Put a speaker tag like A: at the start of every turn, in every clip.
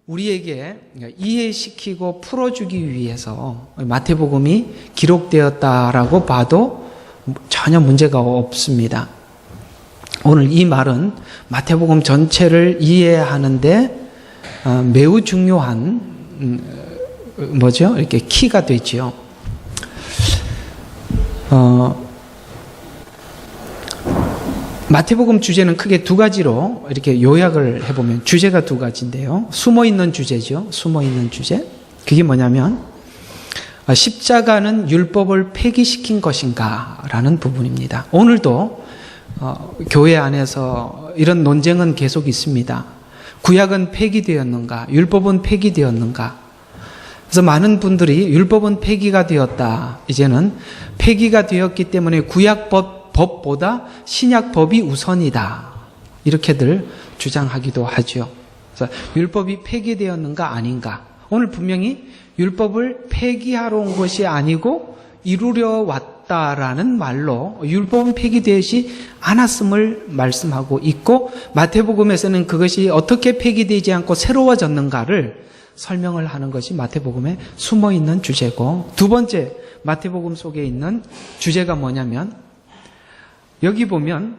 A: 우리에게 이해시키고 풀어주기 위해서 마태복음이 기록되었다라고 봐도 전혀 문제가 없습니다. 오늘 이 말은 마태복음 전체를 이해하는데 매우 중요한 이렇게 키가 되지요. 마태복음 주제는 크게 두 가지로 이렇게 요약을 해보면 주제가 두 가지인데요. 숨어있는 주제죠. 숨어있는 주제. 그게 뭐냐면 십자가는 율법을 폐기시킨 것인가 라는 부분입니다. 오늘도 교회 안에서 이런 논쟁은 계속 있습니다. 구약은 폐기되었는가? 율법은 폐기되었는가? 그래서 많은 분들이 율법은 폐기가 되었다. 이제는 폐기가 되었기 때문에 구약법보다 신약법이 우선이다. 이렇게들 주장하기도 하죠. 그래서 율법이 폐기되었는가 아닌가? 오늘 분명히 율법을 폐기하러 온 것이 아니고 이루려 왔다라는 말로 율법은 폐기되지 않았음을 말씀하고 있고, 마태복음에서는 그것이 어떻게 폐기되지 않고 새로워졌는가를 설명을 하는 것이 마태복음에 숨어있는 주제고, 두 번째 마태복음 속에 있는 주제가 뭐냐면, 여기 보면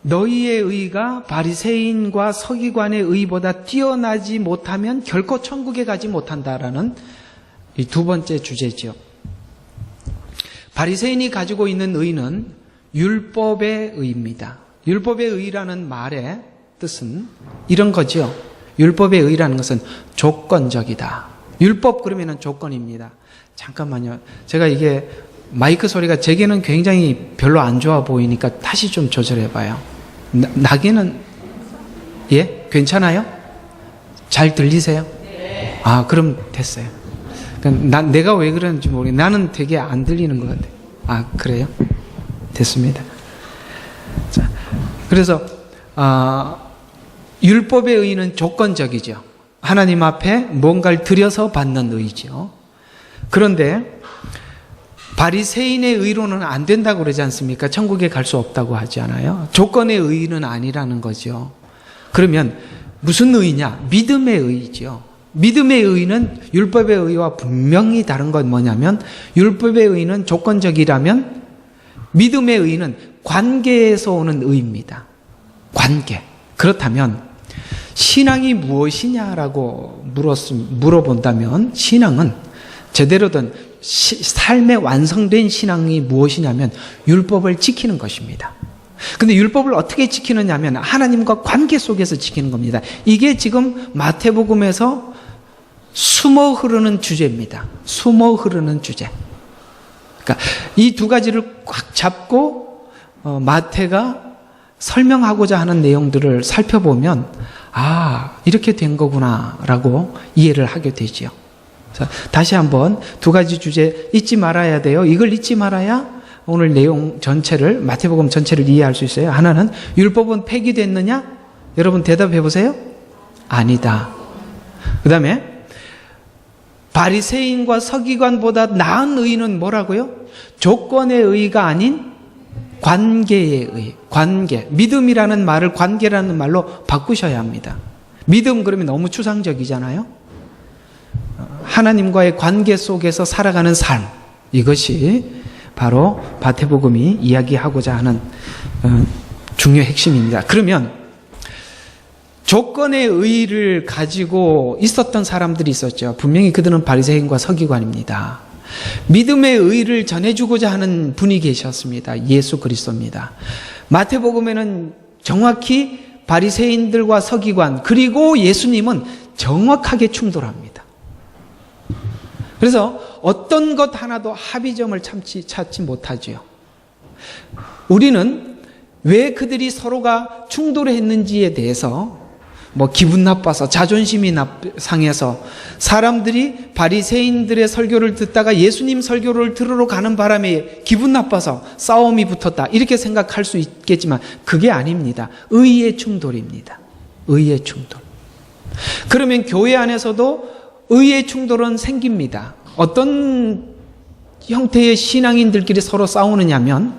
A: 너희의 의가 바리새인과 서기관의 의보다 뛰어나지 못하면 결코 천국에 가지 못한다라는 이 두 번째 주제죠. 바리새인이 가지고 있는 의는 율법의 의입니다. 율법의 의라는 말의 뜻은 이런 거죠. 율법의 의라는 것은 조건적이다. 율법 그러면은 조건입니다. 잠깐만요. 제가 이게 마이크 소리가 제게는 굉장히 별로 안 좋아 보이니까 다시 좀 조절해봐요. 나게는 예? 괜찮아요? 잘 들리세요? 네. 그럼 됐어요. 내가 왜 그러는지 모르겠는데 나는 되게 안 들리는 것 같아요. 그래요? 됐습니다. 자, 그래서 율법의 의는 조건적이죠. 하나님 앞에 뭔가를 들여서 받는 의죠. 그런데 바리새인의 의로는 안 된다고 그러지 않습니까? 천국에 갈 수 없다고 하지 않아요? 조건의 의는 아니라는 거죠. 그러면 무슨 의냐? 믿음의 의죠. 믿음의 의는 율법의 의와 분명히 다른 건 뭐냐면, 율법의 의는 조건적이라면 믿음의 의는 관계에서 오는 의입니다. 관계. 그렇다면 신앙이 무엇이냐라고 물어본다면, 신앙은 제대로 된 삶에 완성된 신앙이 무엇이냐면 율법을 지키는 것입니다. 근데 율법을 어떻게 지키느냐 하면 하나님과 관계 속에서 지키는 겁니다. 이게 지금 마태복음에서 숨어 흐르는 주제입니다. 숨어 흐르는 주제. 그러니까 이 두 가지를 꽉 잡고 마태가 설명하고자 하는 내용들을 살펴보면 이렇게 된 거구나라고 이해를 하게 되지요. 다시 한번 두 가지 주제 잊지 말아야 돼요. 이걸 잊지 말아야 오늘 내용 전체를, 마태복음 전체를 이해할 수 있어요. 하나는 율법은 폐기됐느냐? 여러분 대답해 보세요. 아니다. 그 다음에 바리새인과 서기관보다 나은 의는 뭐라고요? 조건의 의가 아닌 관계의 의. 관계. 믿음이라는 말을 관계라는 말로 바꾸셔야 합니다. 믿음 그러면 너무 추상적이잖아요. 하나님과의 관계 속에서 살아가는 삶, 이것이 바로 마태복음이 이야기하고자 하는 중요 핵심입니다. 그러면 조건의 의의를 가지고 있었던 사람들이 있었죠. 분명히 그들은 바리새인과 서기관입니다. 믿음의 의의를 전해주고자 하는 분이 계셨습니다. 예수 그리스도입니다. 마태복음에는 정확히 바리새인들과 서기관 그리고 예수님은 정확하게 충돌합니다. 그래서 어떤 것 하나도 합의점을 찾지 못하지요. 우리는 왜 그들이 서로가 충돌했는지에 대해서 기분 나빠서 자존심이 상해서 사람들이 바리새인들의 설교를 듣다가 예수님 설교를 들으러 가는 바람에 기분 나빠서 싸움이 붙었다 이렇게 생각할 수 있겠지만 그게 아닙니다. 의의 충돌입니다. 의의 충돌. 그러면 교회 안에서도 의의 충돌은 생깁니다. 어떤 형태의 신앙인들끼리 서로 싸우느냐면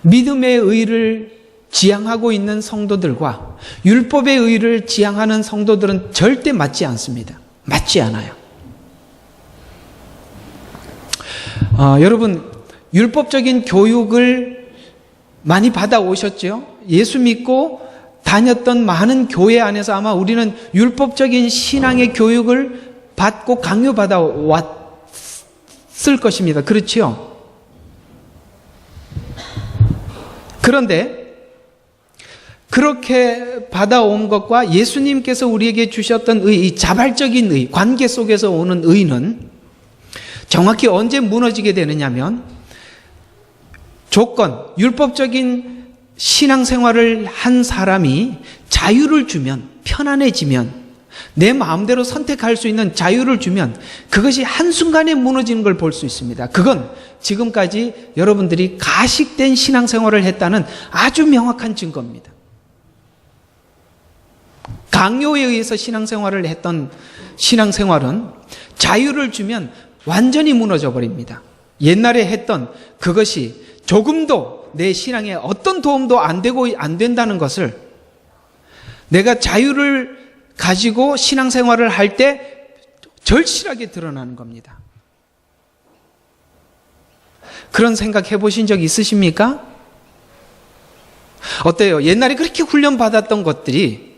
A: 믿음의 의를 지향하고 있는 성도들과 율법의 의를 지향하는 성도들은 절대 맞지 않습니다. 맞지 않아요. 여러분, 율법적인 교육을 많이 받아오셨죠? 예수 믿고 다녔던 많은 교회 안에서 아마 우리는 율법적인 신앙의 교육을 받고 강요받아 왔을 것입니다. 그렇지요? 그런데 그렇게 받아온 것과 예수님께서 우리에게 주셨던 의, 이 자발적인 의, 관계 속에서 오는 의는 정확히 언제 무너지게 되느냐면 조건, 율법적인 신앙생활을 한 사람이 자유를 주면, 편안해지면, 내 마음대로 선택할 수 있는 자유를 주면 그것이 한순간에 무너지는 걸 볼 수 있습니다. 그건 지금까지 여러분들이 가식된 신앙생활을 했다는 아주 명확한 증거입니다. 강요에 의해서 신앙생활을 했던 신앙생활은 자유를 주면 완전히 무너져 버립니다. 옛날에 했던 그것이 조금도 내 신앙에 어떤 도움도 안 되고 안 된다는 것을 내가 자유를 가지고 신앙생활을 할 때 절실하게 드러나는 겁니다. 그런 생각 해보신 적 있으십니까? 어때요? 옛날에 그렇게 훈련받았던 것들이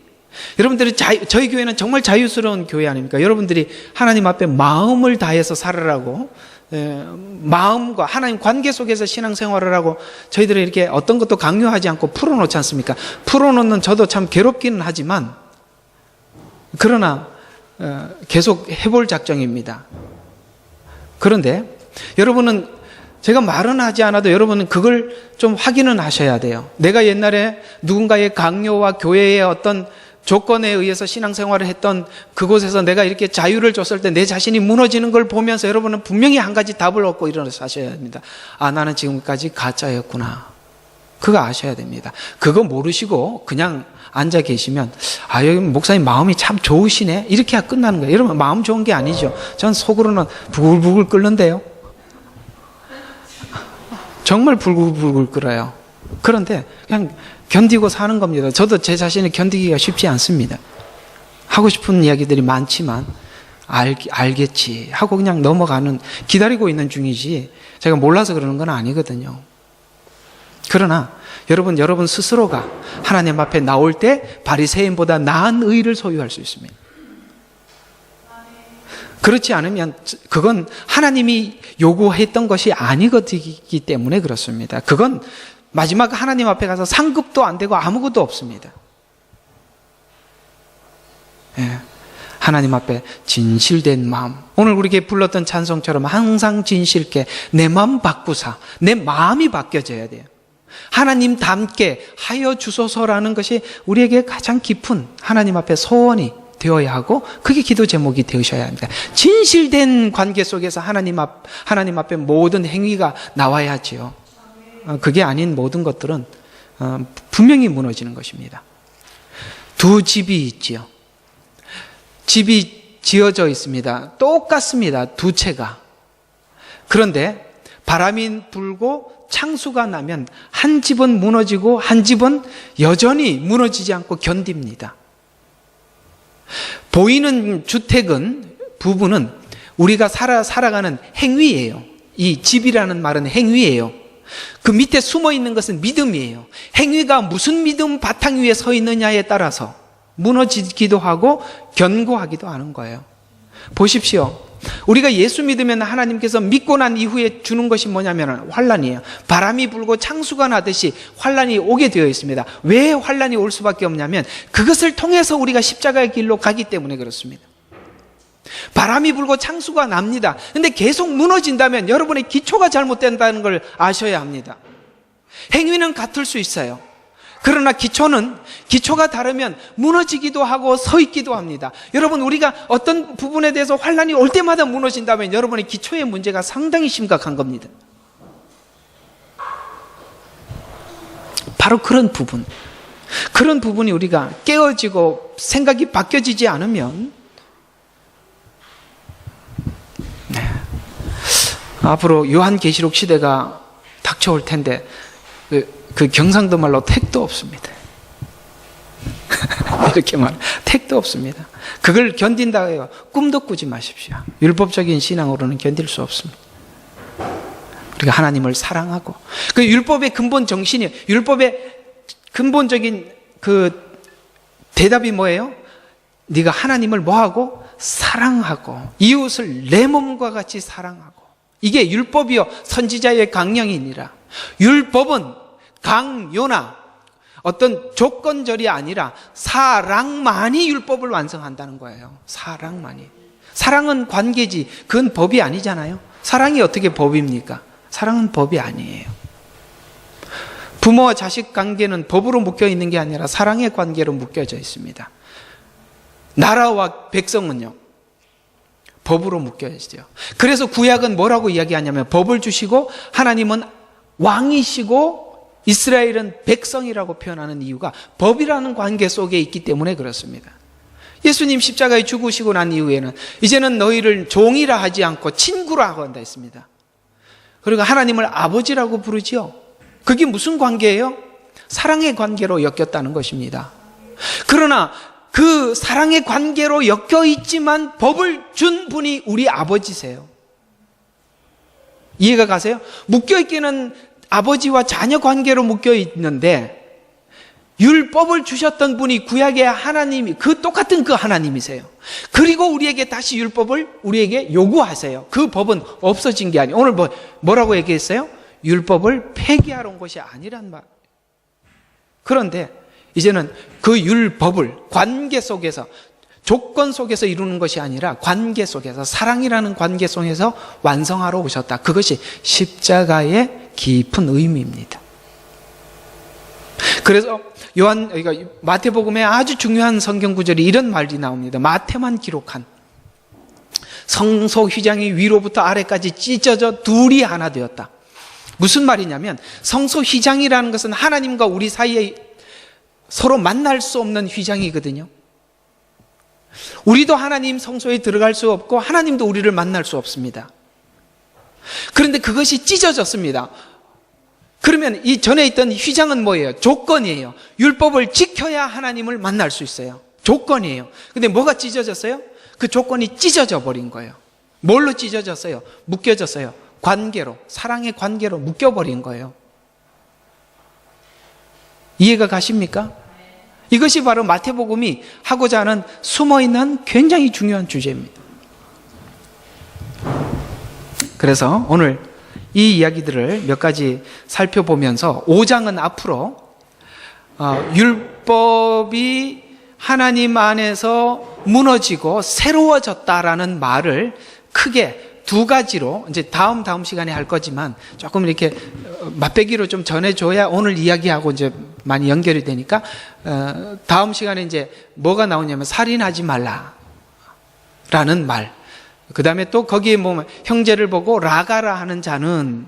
A: 여러분들이 저희 교회는 정말 자유스러운 교회 아닙니까? 여러분들이 하나님 앞에 마음을 다해서 살으라고 마음과 하나님 관계 속에서 신앙생활을 하고 저희들이 이렇게 어떤 것도 강요하지 않고 풀어놓지 않습니까? 풀어놓는 저도 참 괴롭기는 하지만 그러나 계속 해볼 작정입니다. 그런데 여러분은 제가 말은 하지 않아도 여러분은 그걸 좀 확인은 하셔야 돼요. 내가 옛날에 누군가의 강요와 교회의 어떤 조건에 의해서 신앙생활을 했던 그곳에서 내가 이렇게 자유를 줬을 때 내 자신이 무너지는 걸 보면서 여러분은 분명히 한 가지 답을 얻고 일어나서 하셔야 합니다. 아, 나는 지금까지 가짜였구나. 그거 아셔야 됩니다. 그거 모르시고 그냥 앉아 계시면 아, 여기 목사님 마음이 참 좋으시네. 이렇게 해야 끝나는 거예요. 여러분, 마음 좋은 게 아니죠. 전 속으로는 부글부글 끓는데요. 정말 부글부글 끓어요. 그런데 그냥 견디고 사는 겁니다. 저도 제 자신을 견디기가 쉽지 않습니다. 하고 싶은 이야기들이 많지만 알겠지 하고 그냥 넘어가는, 기다리고 있는 중이지 제가 몰라서 그러는 건 아니거든요. 그러나 여러분 스스로가 하나님 앞에 나올 때 바리새인보다 나은 의를 소유할 수 있습니다. 그렇지 않으면 그건 하나님이 요구했던 것이 아니기 때문에 그렇습니다. 그건 마지막 하나님 앞에 가서 상급도 안 되고 아무것도 없습니다. 예. 하나님 앞에 진실된 마음, 오늘 우리에게 불렀던 찬송처럼 항상 진실께 내 마음 바꾸사, 내 마음이 바뀌어져야 돼요. 하나님 닮게 하여 주소서라는 것이 우리에게 가장 깊은 하나님 앞에 소원이 되어야 하고 그게 기도 제목이 되셔야 합니다. 진실된 관계 속에서 하나님 앞에 모든 행위가 나와야지요. 그게 아닌 모든 것들은 분명히 무너지는 것입니다. 두 집이 있지요. 집이 지어져 있습니다. 똑같습니다. 두 채가. 그런데 바람이 불고 창수가 나면 한 집은 무너지고 한 집은 여전히 무너지지 않고 견딥니다. 보이는 주택은, 부부는 우리가 살아가는 행위예요. 이 집이라는 말은 행위예요. 그 밑에 숨어 있는 것은 믿음이에요. 행위가 무슨 믿음 바탕 위에 서 있느냐에 따라서 무너지기도 하고 견고하기도 하는 거예요. 보십시오. 우리가 예수 믿으면 하나님께서 믿고 난 이후에 주는 것이 뭐냐면 환난이에요. 바람이 불고 창수가 나듯이 환난이 오게 되어 있습니다. 왜 환난이 올 수밖에 없냐면 그것을 통해서 우리가 십자가의 길로 가기 때문에 그렇습니다. 바람이 불고 창수가 납니다. 근데 계속 무너진다면 여러분의 기초가 잘못된다는 걸 아셔야 합니다. 행위는 같을 수 있어요. 그러나 기초가 다르면 무너지기도 하고 서 있기도 합니다. 여러분, 우리가 어떤 부분에 대해서 환난이 올 때마다 무너진다면 여러분의 기초의 문제가 상당히 심각한 겁니다. 바로 그런 부분이 우리가 깨어지고 생각이 바뀌어지지 않으면 앞으로 요한계시록 시대가 닥쳐올 텐데 그 경상도 말로 택도 없습니다. 이렇게 말, 택도 없습니다. 그걸 견딘다 해요. 꿈도 꾸지 마십시오. 율법적인 신앙으로는 견딜 수 없습니다. 우리가 하나님을 사랑하고, 그 율법의 근본 정신이, 율법의 근본적인 그 대답이 뭐예요? 네가 하나님을 뭐하고? 사랑하고 이웃을 내 몸과 같이 사랑하고. 이게 율법이요 선지자의 강령이니라. 율법은 강요나 어떤 조건절이 아니라 사랑만이 율법을 완성한다는 거예요. 사랑만이. 사랑은 관계지, 그건 법이 아니잖아요. 사랑이 어떻게 법입니까? 사랑은 법이 아니에요. 부모와 자식 관계는 법으로 묶여 있는 게 아니라 사랑의 관계로 묶여져 있습니다. 나라와 백성은요, 법으로 묶여 있어요. 그래서 구약은 뭐라고 이야기하냐면, 법을 주시고 하나님은 왕이시고 이스라엘은 백성이라고 표현하는 이유가 법이라는 관계 속에 있기 때문에 그렇습니다. 예수님 십자가에 죽으시고 난 이후에는 이제는 너희를 종이라 하지 않고 친구라고 한다 했습니다. 그리고 하나님을 아버지라고 부르지요. 그게 무슨 관계예요? 사랑의 관계로 엮였다는 것입니다. 그러나 그 사랑의 관계로 엮여 있지만 법을 준 분이 우리 아버지세요. 이해가 가세요? 묶여 있기는 아버지와 자녀 관계로 묶여 있는데, 율법을 주셨던 분이 구약의 하나님이, 그 똑같은 그 하나님이세요. 그리고 우리에게 다시 율법을 우리에게 요구하세요. 그 법은 없어진 게 아니에요. 오늘 뭐라고 얘기했어요? 율법을 폐기하러 온 것이 아니란 말. 그런데 이제는 그 율법을 관계 속에서, 조건 속에서 이루는 것이 아니라 관계 속에서, 사랑이라는 관계 속에서 완성하러 오셨다. 그것이 십자가의 깊은 의미입니다. 그래서 마태복음에 아주 중요한 성경 구절이 이런 말이 나옵니다. 마태만 기록한 성소 휘장이 위로부터 아래까지 찢어져 둘이 하나 되었다. 무슨 말이냐면, 성소 휘장이라는 것은 하나님과 우리 사이에 서로 만날 수 없는 휘장이거든요. 우리도 하나님 성소에 들어갈 수 없고 하나님도 우리를 만날 수 없습니다. 그런데 그것이 찢어졌습니다. 그러면 이 전에 있던 휘장은 뭐예요? 조건이에요. 율법을 지켜야 하나님을 만날 수 있어요. 조건이에요. 근데 뭐가 찢어졌어요? 그 조건이 찢어져 버린 거예요. 뭘로 찢어졌어요? 묶여졌어요. 관계로, 사랑의 관계로 묶여버린 거예요. 이해가 가십니까? 이것이 바로 마태복음이 하고자 하는 숨어있는 굉장히 중요한 주제입니다. 그래서 오늘 이 이야기들을 몇 가지 살펴보면서 5장은 앞으로 율법이 하나님 안에서 무너지고 새로워졌다라는 말을 크게 두 가지로, 이제 다음 시간에 할 거지만 조금 이렇게 맛배기로 좀 전해줘야 오늘 이야기하고 이제 많이 연결이 되니까, 다음 시간에 이제 뭐가 나오냐면 살인하지 말라라는 말, 그 다음에 또 거기에 뭐 형제를 보고 라가라 하는 자는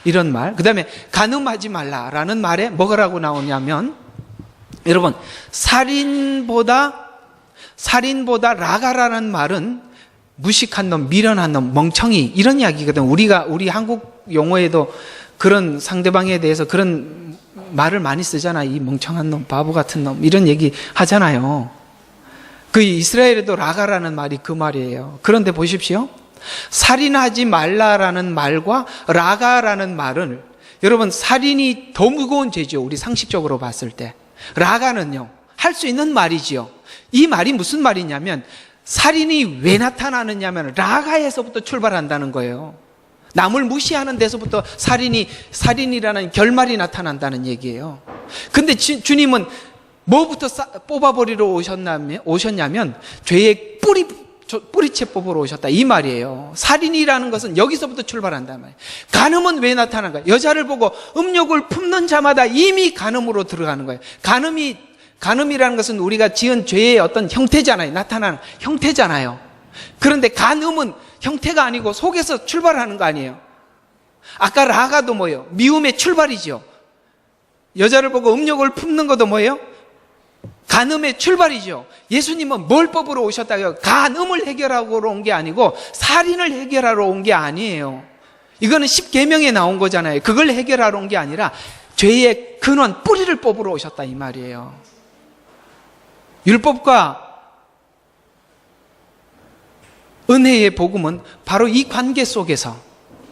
A: 이런 말, 그 다음에 간음하지 말라라는 말에 뭐라고 나오냐면, 여러분, 살인보다 라가라는 말은 무식한 놈, 미련한 놈, 멍청이, 이런 이야기거든. 우리 한국 용어에도 그런 상대방에 대해서 그런 말을 많이 쓰잖아. 이 멍청한 놈, 바보 같은 놈, 이런 얘기 하잖아요. 그 이스라엘에도 라가라는 말이 그 말이에요. 그런데 보십시오. 살인하지 말라라는 말과 라가라는 말은, 여러분, 살인이 더 무거운 죄죠. 우리 상식적으로 봤을 때. 라가는요, 할 수 있는 말이지요. 이 말이 무슨 말이냐면, 살인이 왜 나타나느냐면 라가에서부터 출발한다는 거예요. 남을 무시하는 데서부터 살인이라는 결말이 나타난다는 얘기예요. 근데 주님은 뭐부터 뽑아버리러 오셨냐면 죄의 뿌리채 뽑으러 오셨다, 이 말이에요. 살인이라는 것은 여기서부터 출발한단 말이에요. 간음은 왜 나타난가? 여자를 보고 음욕을 품는 자마다 이미 간음으로 들어가는 거예요. 간음이라는 것은 우리가 지은 죄의 어떤 형태잖아요. 나타나는 형태잖아요. 그런데 간음은 형태가 아니고 속에서 출발하는 거 아니에요. 아까 라가도 뭐예요? 미움의 출발이죠. 여자를 보고 음욕을 품는 것도 뭐예요? 간음의 출발이죠. 예수님은 뭘 뽑으러 오셨다고요? 간음을 해결하러 온 게 아니고 살인을 해결하러 온 게 아니에요. 이거는 10계명에 나온 거잖아요. 그걸 해결하러 온 게 아니라 죄의 근원, 뿌리를 뽑으러 오셨다 이 말이에요. 율법과 은혜의 복음은 바로 이 관계 속에서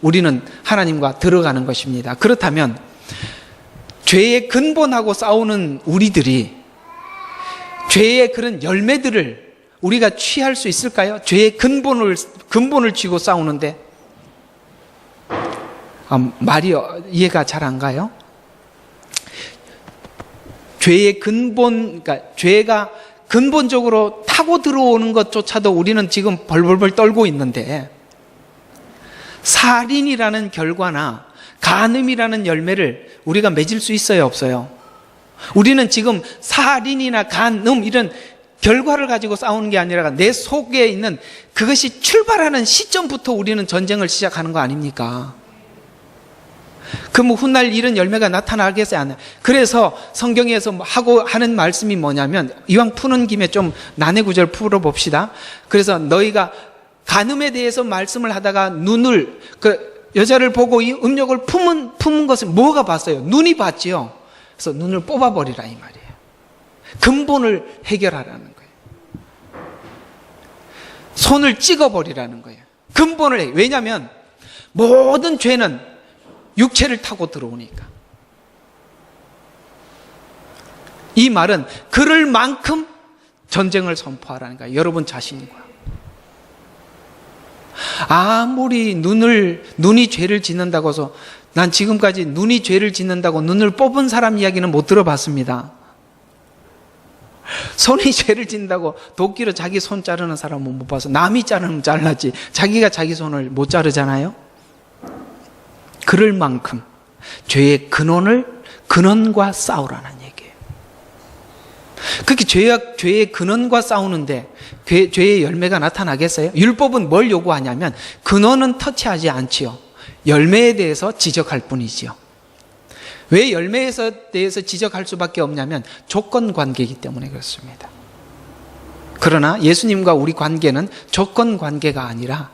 A: 우리는 하나님과 들어가는 것입니다. 그렇다면 죄의 근본하고 싸우는 우리들이 죄의 그런 열매들을 우리가 취할 수 있을까요? 죄의 근본을 쥐고 싸우는데 말이 이해가 잘 안 가요? 죄의 근본, 그러니까 죄가 근본적으로 타고 들어오는 것조차도 우리는 지금 벌벌벌 떨고 있는데 살인이라는 결과나 간음이라는 열매를 우리가 맺을 수 있어요, 없어요? 우리는 지금 살인이나 간음 이런 결과를 가지고 싸우는 게 아니라 내 속에 있는 그것이 출발하는 시점부터 우리는 전쟁을 시작하는 거 아닙니까? 그럼 훗날 이런 열매가 나타나겠어요, 안 해요? 그래서 성경에서 하는 말씀이 뭐냐면, 이왕 푸는 김에 좀 난해 구절 풀어봅시다. 그래서 너희가 간음에 대해서 말씀을 하다가 눈을, 그 여자를 보고 이 음욕을 품은 것은 뭐가 봤어요? 눈이 봤지요. 그래서 눈을 뽑아버리라 이 말이에요. 근본을 해결하라는 거예요. 손을 찍어버리라는 거예요. 근본을 왜냐하면 모든 죄는 육체를 타고 들어오니까. 이 말은 그럴 만큼 전쟁을 선포하라는 거예요. 여러분 자신과. 아무리 눈이 죄를 짓는다고 해서, 난 지금까지 눈이 죄를 짓는다고 눈을 뽑은 사람 이야기는 못 들어봤습니다. 손이 죄를 짓는다고 도끼로 자기 손 자르는 사람은 못 봐서, 남이 자르면 잘랐지 자기가 자기 손을 못 자르잖아요. 그럴 만큼 죄의 근원과 싸우라는 얘기예요. 그렇게 죄의 근원과 싸우는데 죄의 열매가 나타나겠어요? 율법은 뭘 요구하냐면 근원은 터치하지 않지요. 열매에 대해서 지적할 뿐이지요. 왜 열매에 대해서 지적할 수밖에 없냐면 조건 관계이기 때문에 그렇습니다. 그러나 예수님과 우리 관계는 조건 관계가 아니라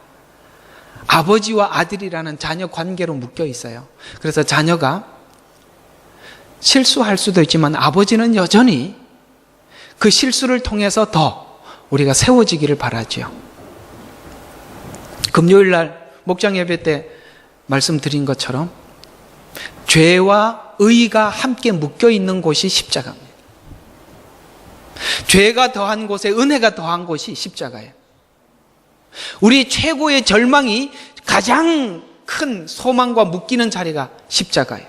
A: 아버지와 아들이라는 자녀 관계로 묶여 있어요. 그래서 자녀가 실수할 수도 있지만 아버지는 여전히 그 실수를 통해서 더 우리가 세워지기를 바라죠. 금요일 날 목장 예배 때 말씀드린 것처럼 죄와 의가 함께 묶여 있는 곳이 십자가입니다. 죄가 더한 곳에 은혜가 더한 곳이 십자가예요. 우리 최고의 절망이 가장 큰 소망과 묶이는 자리가 십자가예요.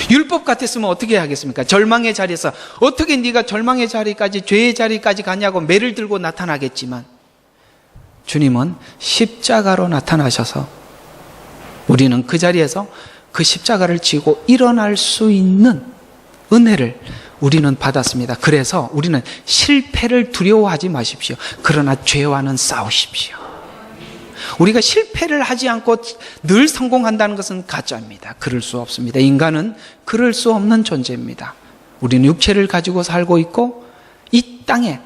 A: 율법 같았으면 어떻게 하겠습니까? 절망의 자리에서 어떻게 네가 절망의 자리까지, 죄의 자리까지 가냐고 매를 들고 나타나겠지만, 주님은 십자가로 나타나셔서 우리는 그 자리에서 그 십자가를 지고 일어날 수 있는 은혜를 우리는 받았습니다. 그래서 우리는 실패를 두려워하지 마십시오. 그러나 죄와는 싸우십시오. 우리가 실패를 하지 않고 늘 성공한다는 것은 가짜입니다. 그럴 수 없습니다. 인간은 그럴 수 없는 존재입니다. 우리는 육체를 가지고 살고 있고 이 땅에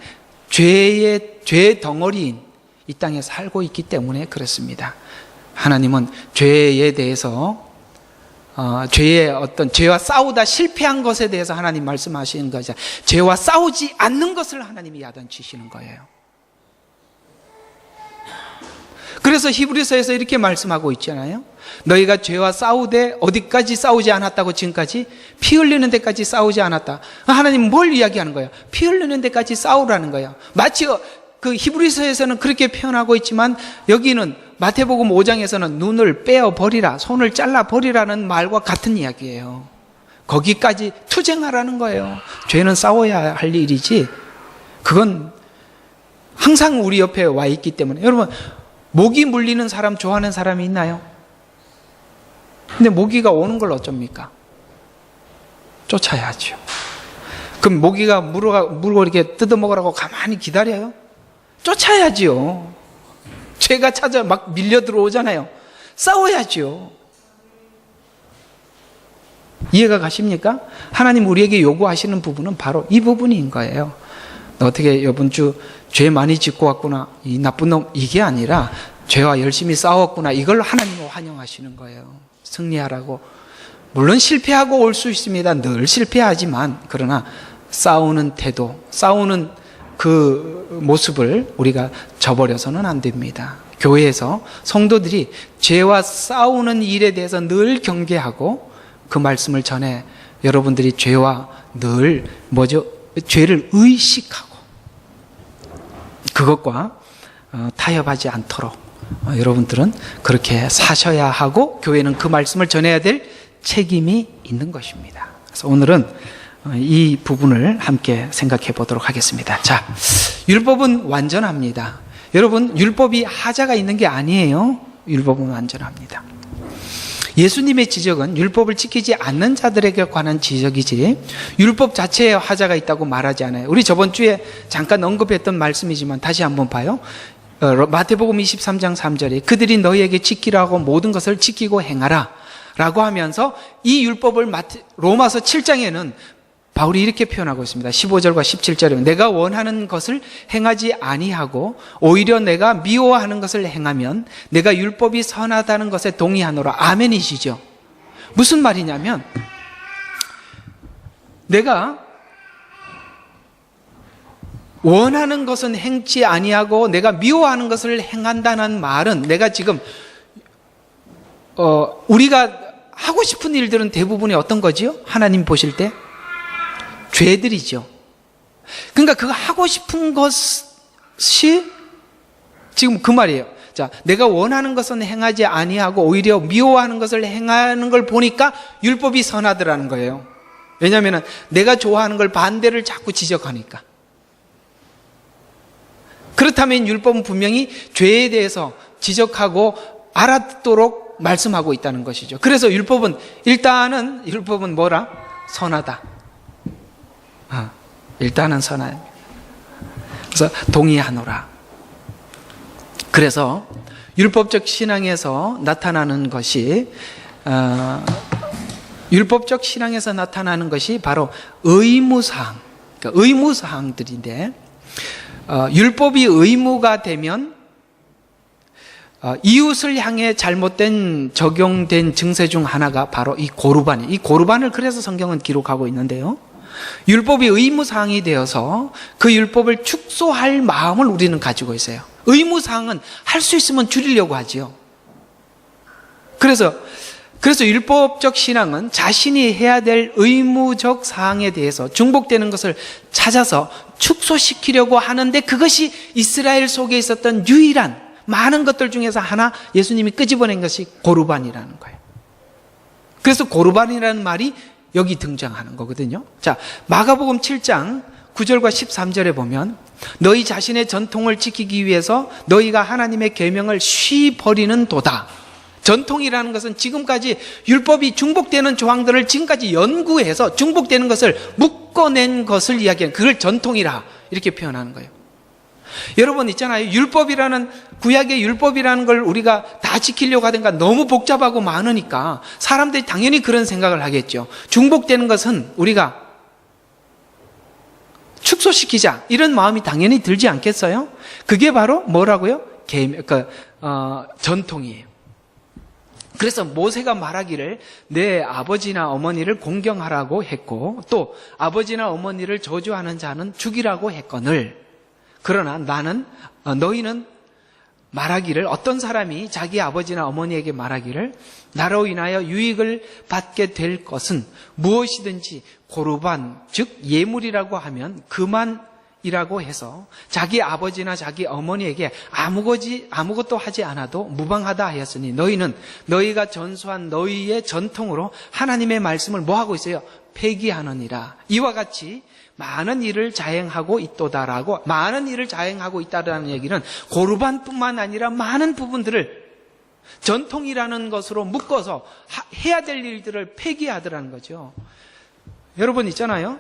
A: 죄의 덩어리인 이 땅에 살고 있기 때문에 그렇습니다. 하나님은 죄에 대해서 죄와 싸우다 실패한 것에 대해서 하나님 말씀하시는 거죠. 죄와 싸우지 않는 것을 하나님이 야단치시는 거예요. 그래서 히브리서에서 이렇게 말씀하고 있잖아요. 너희가 죄와 싸우되 어디까지 싸우지 않았다고? 지금까지 피 흘리는 데까지 싸우지 않았다. 하나님은 뭘 이야기하는 거예요? 피 흘리는 데까지 싸우라는 거예요. 마치 그 히브리서에서는 그렇게 표현하고 있지만 여기는 마태복음 5장에서는 눈을 빼어버리라, 손을 잘라버리라는 말과 같은 이야기예요. 거기까지 투쟁하라는 거예요. 죄는 싸워야 할 일이지, 그건 항상 우리 옆에 와 있기 때문에. 여러분, 모기 물리는 사람 좋아하는 사람이 있나요? 근데 모기가 오는 걸 어쩝니까? 쫓아야죠. 그럼 모기가 물고 이렇게 뜯어먹으라고 가만히 기다려요? 쫓아야지요. 죄가 찾아 막 밀려 들어오잖아요. 싸워야죠. 이해가 가십니까? 하나님 우리에게 요구하시는 부분은 바로 이 부분인 거예요. 너 어떻게 이번 주 죄 많이 짓고 왔구나, 이 나쁜 놈, 이게 아니라 죄와 열심히 싸웠구나. 이걸 하나님은 환영하시는 거예요. 승리하라고. 물론 실패하고 올 수 있습니다. 늘 실패하지만, 그러나 싸우는 태도, 싸우는 그 모습을 우리가 저버려서는 안 됩니다. 교회에서 성도들이 죄와 싸우는 일에 대해서 늘 경계하고 그 말씀을 전해 여러분들이 죄와 늘 죄를 의식하고 그것과 타협하지 않도록 여러분들은 그렇게 사셔야 하고, 교회는 그 말씀을 전해야 될 책임이 있는 것입니다. 그래서 오늘은 이 부분을 함께 생각해 보도록 하겠습니다. 자, 율법은 완전합니다. 여러분, 율법이 하자가 있는 게 아니에요. 율법은 완전합니다. 예수님의 지적은 율법을 지키지 않는 자들에게 관한 지적이지 율법 자체에 하자가 있다고 말하지 않아요. 우리 저번 주에 잠깐 언급했던 말씀이지만 다시 한번 봐요. 마태복음 23장 3절에 그들이 너희에게 지키라고 모든 것을 지키고 행하라 라고 하면서 이 율법을 로마서 7장에는 바울이 이렇게 표현하고 있습니다. 15절과 17절에 내가 원하는 것을 행하지 아니하고 오히려 내가 미워하는 것을 행하면 내가 율법이 선하다는 것에 동의하노라. 아멘이시죠. 무슨 말이냐면 내가 원하는 것은 행치 아니하고 내가 미워하는 것을 행한다는 말은, 내가 지금 우리가 하고 싶은 일들은 대부분이 어떤 거지요? 하나님 보실 때 죄들이죠. 그러니까 그거 하고 싶은 것이 지금 그 말이에요. 자, 내가 원하는 것은 행하지 아니하고 오히려 미워하는 것을 행하는 걸 보니까 율법이 선하더라는 거예요. 왜냐하면 내가 좋아하는 걸 반대를 자꾸 지적하니까. 그렇다면 율법은 분명히 죄에 대해서 지적하고 알아듣도록 말씀하고 있다는 것이죠. 그래서 율법은 뭐라? 선하다. 일단은 선하다. 그래서 동의하노라. 그래서 율법적 신앙에서 나타나는 것이 바로 의무사항, 그러니까 의무사항들인데, 율법이 의무가 되면 이웃을 향해 잘못된 적용된 증세 중 하나가 바로 이 고르반을 그래서 성경은 기록하고 있는데요. 율법이 의무사항이 되어서 그 율법을 축소할 마음을 우리는 가지고 있어요. 의무사항은 할 수 있으면 줄이려고 하지요. 그래서 율법적 신앙은 자신이 해야 될 의무적 사항에 대해서 중복되는 것을 찾아서 축소시키려고 하는데, 그것이 이스라엘 속에 있었던 유일한 많은 것들 중에서 하나, 예수님이 끄집어낸 것이 고르반이라는 거예요. 그래서 고르반이라는 말이 여기 등장하는 거거든요. 자, 마가복음 7장 9절과 13절에 보면 너희 자신의 전통을 지키기 위해서 너희가 하나님의 계명을 쉬버리는 도다. 전통이라는 것은 지금까지 율법이 중복되는 조항들을 지금까지 연구해서 중복되는 것을 묶어낸 것을 이야기하는, 그걸 전통이라 이렇게 표현하는 거예요. 여러분 있잖아요. 구약의 율법이라는 걸 우리가 다 지키려고 하든가 너무 복잡하고 많으니까 사람들이 당연히 그런 생각을 하겠죠. 중복되는 것은 우리가 축소시키자, 이런 마음이 당연히 들지 않겠어요? 그게 바로 뭐라고요? 전통이에요. 그래서 모세가 말하기를 내 아버지나 어머니를 공경하라고 했고, 또 아버지나 어머니를 저주하는 자는 죽이라고 했거늘, 그러나 너희는 말하기를, 어떤 사람이 자기 아버지나 어머니에게 말하기를 나로 인하여 유익을 받게 될 것은 무엇이든지 고르반, 즉 예물이라고 하면 그만이라고 해서 자기 아버지나 자기 어머니에게 아무것도 하지 않아도 무방하다 하였으니 너희가 전수한 너희의 전통으로 하나님의 말씀을 뭐하고 있어요? 폐기하느니라. 이와 같이 많은 일을 자행하고 있도다라고, 많은 일을 자행하고 있다라는 얘기는 고르반뿐만 아니라 많은 부분들을 전통이라는 것으로 묶어서 해야 될 일들을 폐기하더라는 거죠. 여러분 있잖아요.